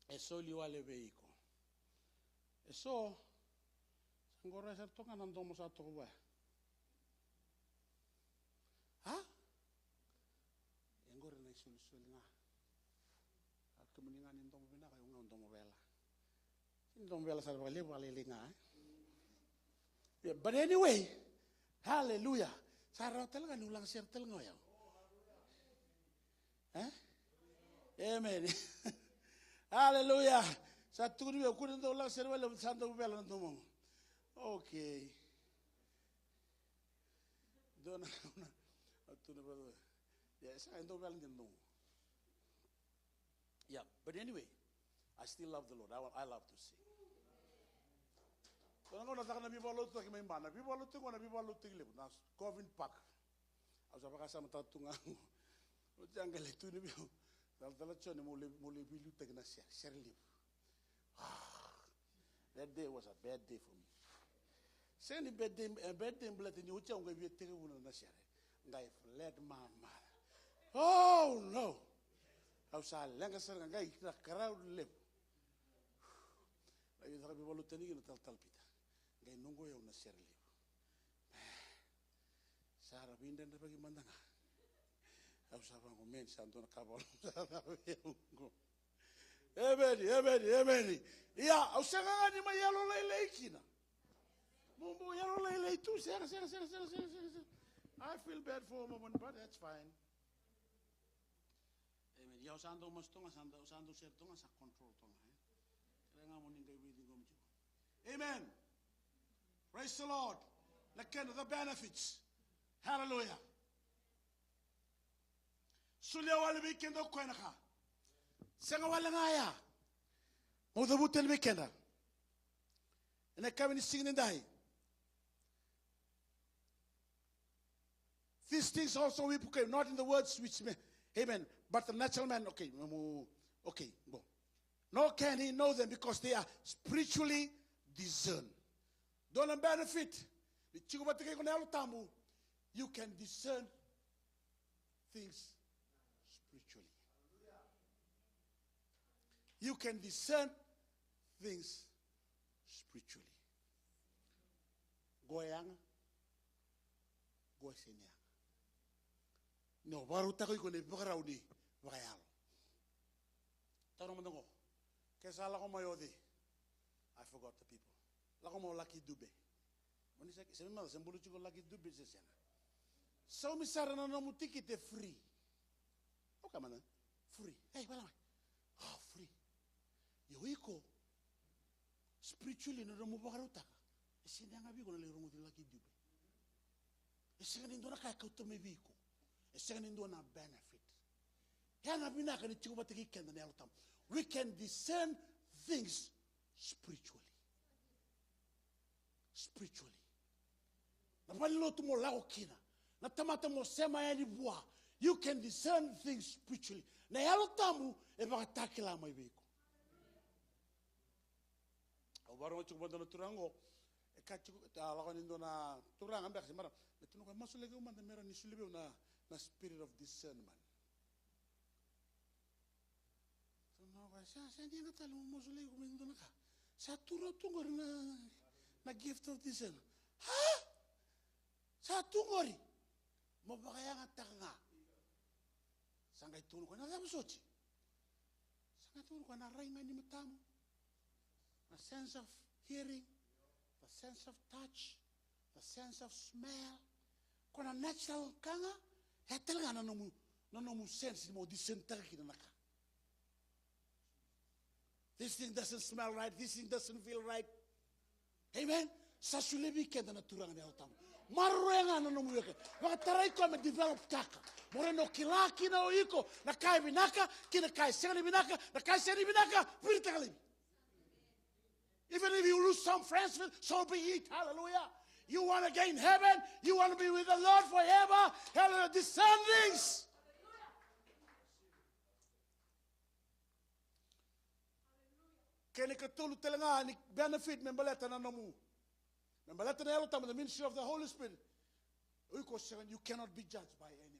E soli wale veiko. E so ngora sa tonga nandomo sa to ba. Ha? Engor na isul nga. Kumuningan nindong bina kayo nga ndong vela. Nindong vela sa wale nga. Yeah, but anyway, hallelujah. Sarah talaga nulang share talaga ngayon. Eh? Amen. Hallelujah. Sa tuloy ko kunin daw lang share wala sa ndong vela ndong. Okay. Doon na. Yes, I know well no. Yeah, but anyway, I still love the Lord. I love to sing. So I'm going to talk about people who talk about people who talk about people who live now. Covent Park. I was about to say something. Jungle to the view. The lecture mole bilu take na share live. That day was a bad day for me. Send a bad day blood in your tongue if you take one on the share. Ngai fled mama. Oh no. Ausa lenga ser ngai kira crowd lip. Ay dara bi bolu tani no tal pita. Ngai nungo yo na ser lip. Sara binda na bagi mandanga. Ausa bango men santo na kabol. Amen. Ya, ausa ngani ma yalo lele kina. Mumbo yalo lele tu ser. I feel bad for a moment, but that's fine. Amen. Ya usando mastonga usando sertonga sa control tonga. Kaya mo ninga widi gomju. Amen. Praise the Lord. The benefits. Hallelujah. Sulia wale weekend o kwena ka. Senga wale ngaya. Mo the butel weekend. And I come in singing dai. These things also we proclaim, not in the words which may, amen, but the natural man, okay, Okay, go. Nor can he know them because they are spiritually discerned. Don't benefit. You can discern things spiritually. You can discern things spiritually. Goyang, goysenyang. No, baru tako iko ne bukaraudi bakayalo. Tano mandango. Kesa lako mayodi. I forgot the people. Lako mo Lucky Dube. Moni sa semi mal sembulu chuko Lucky Dube sesena. So misara na namu tikite free. Oka mana? Free. Hey, bala. Oh, free. Yo iko spiritually no namu bakarutaka. Esini angabi ko na lero mo Lucky Dube. Esini ndona kaya kautume biko. Esini ndona benefit. We can discern things spiritually. Spiritually. You can discern things spiritually. The spirit of discernment. Na gift of discernment. Ha? Sa tungori. Mabakaya nga taka. Sangay tuno ko na sochi. Sangay tuno ko na raingan ni matamu. A sense of hearing, the sense of touch, the sense of smell. Kona natural kanga, talaga na nomu sense mo discern talaga naka. This thing doesn't smell right. This thing doesn't feel right. Amen. Sasulebi kenda na turang na utam. Maruenga na nomuweke. Wakataray ko me develop kaka. Moreno kilaki na oiko. Na kai binaka, kina kai seri binaka, na kai seri binaka, pirita kalibi. Even if you lose some friends, so be it. Hallelujah. You want to gain heaven. You want to be with the Lord forever. Hallelujah. Descendings. Kene katulu telanga ni benefit membaleta na namu. Membaleta na yalo tama the ministry of the Holy Spirit. You cannot be judged by any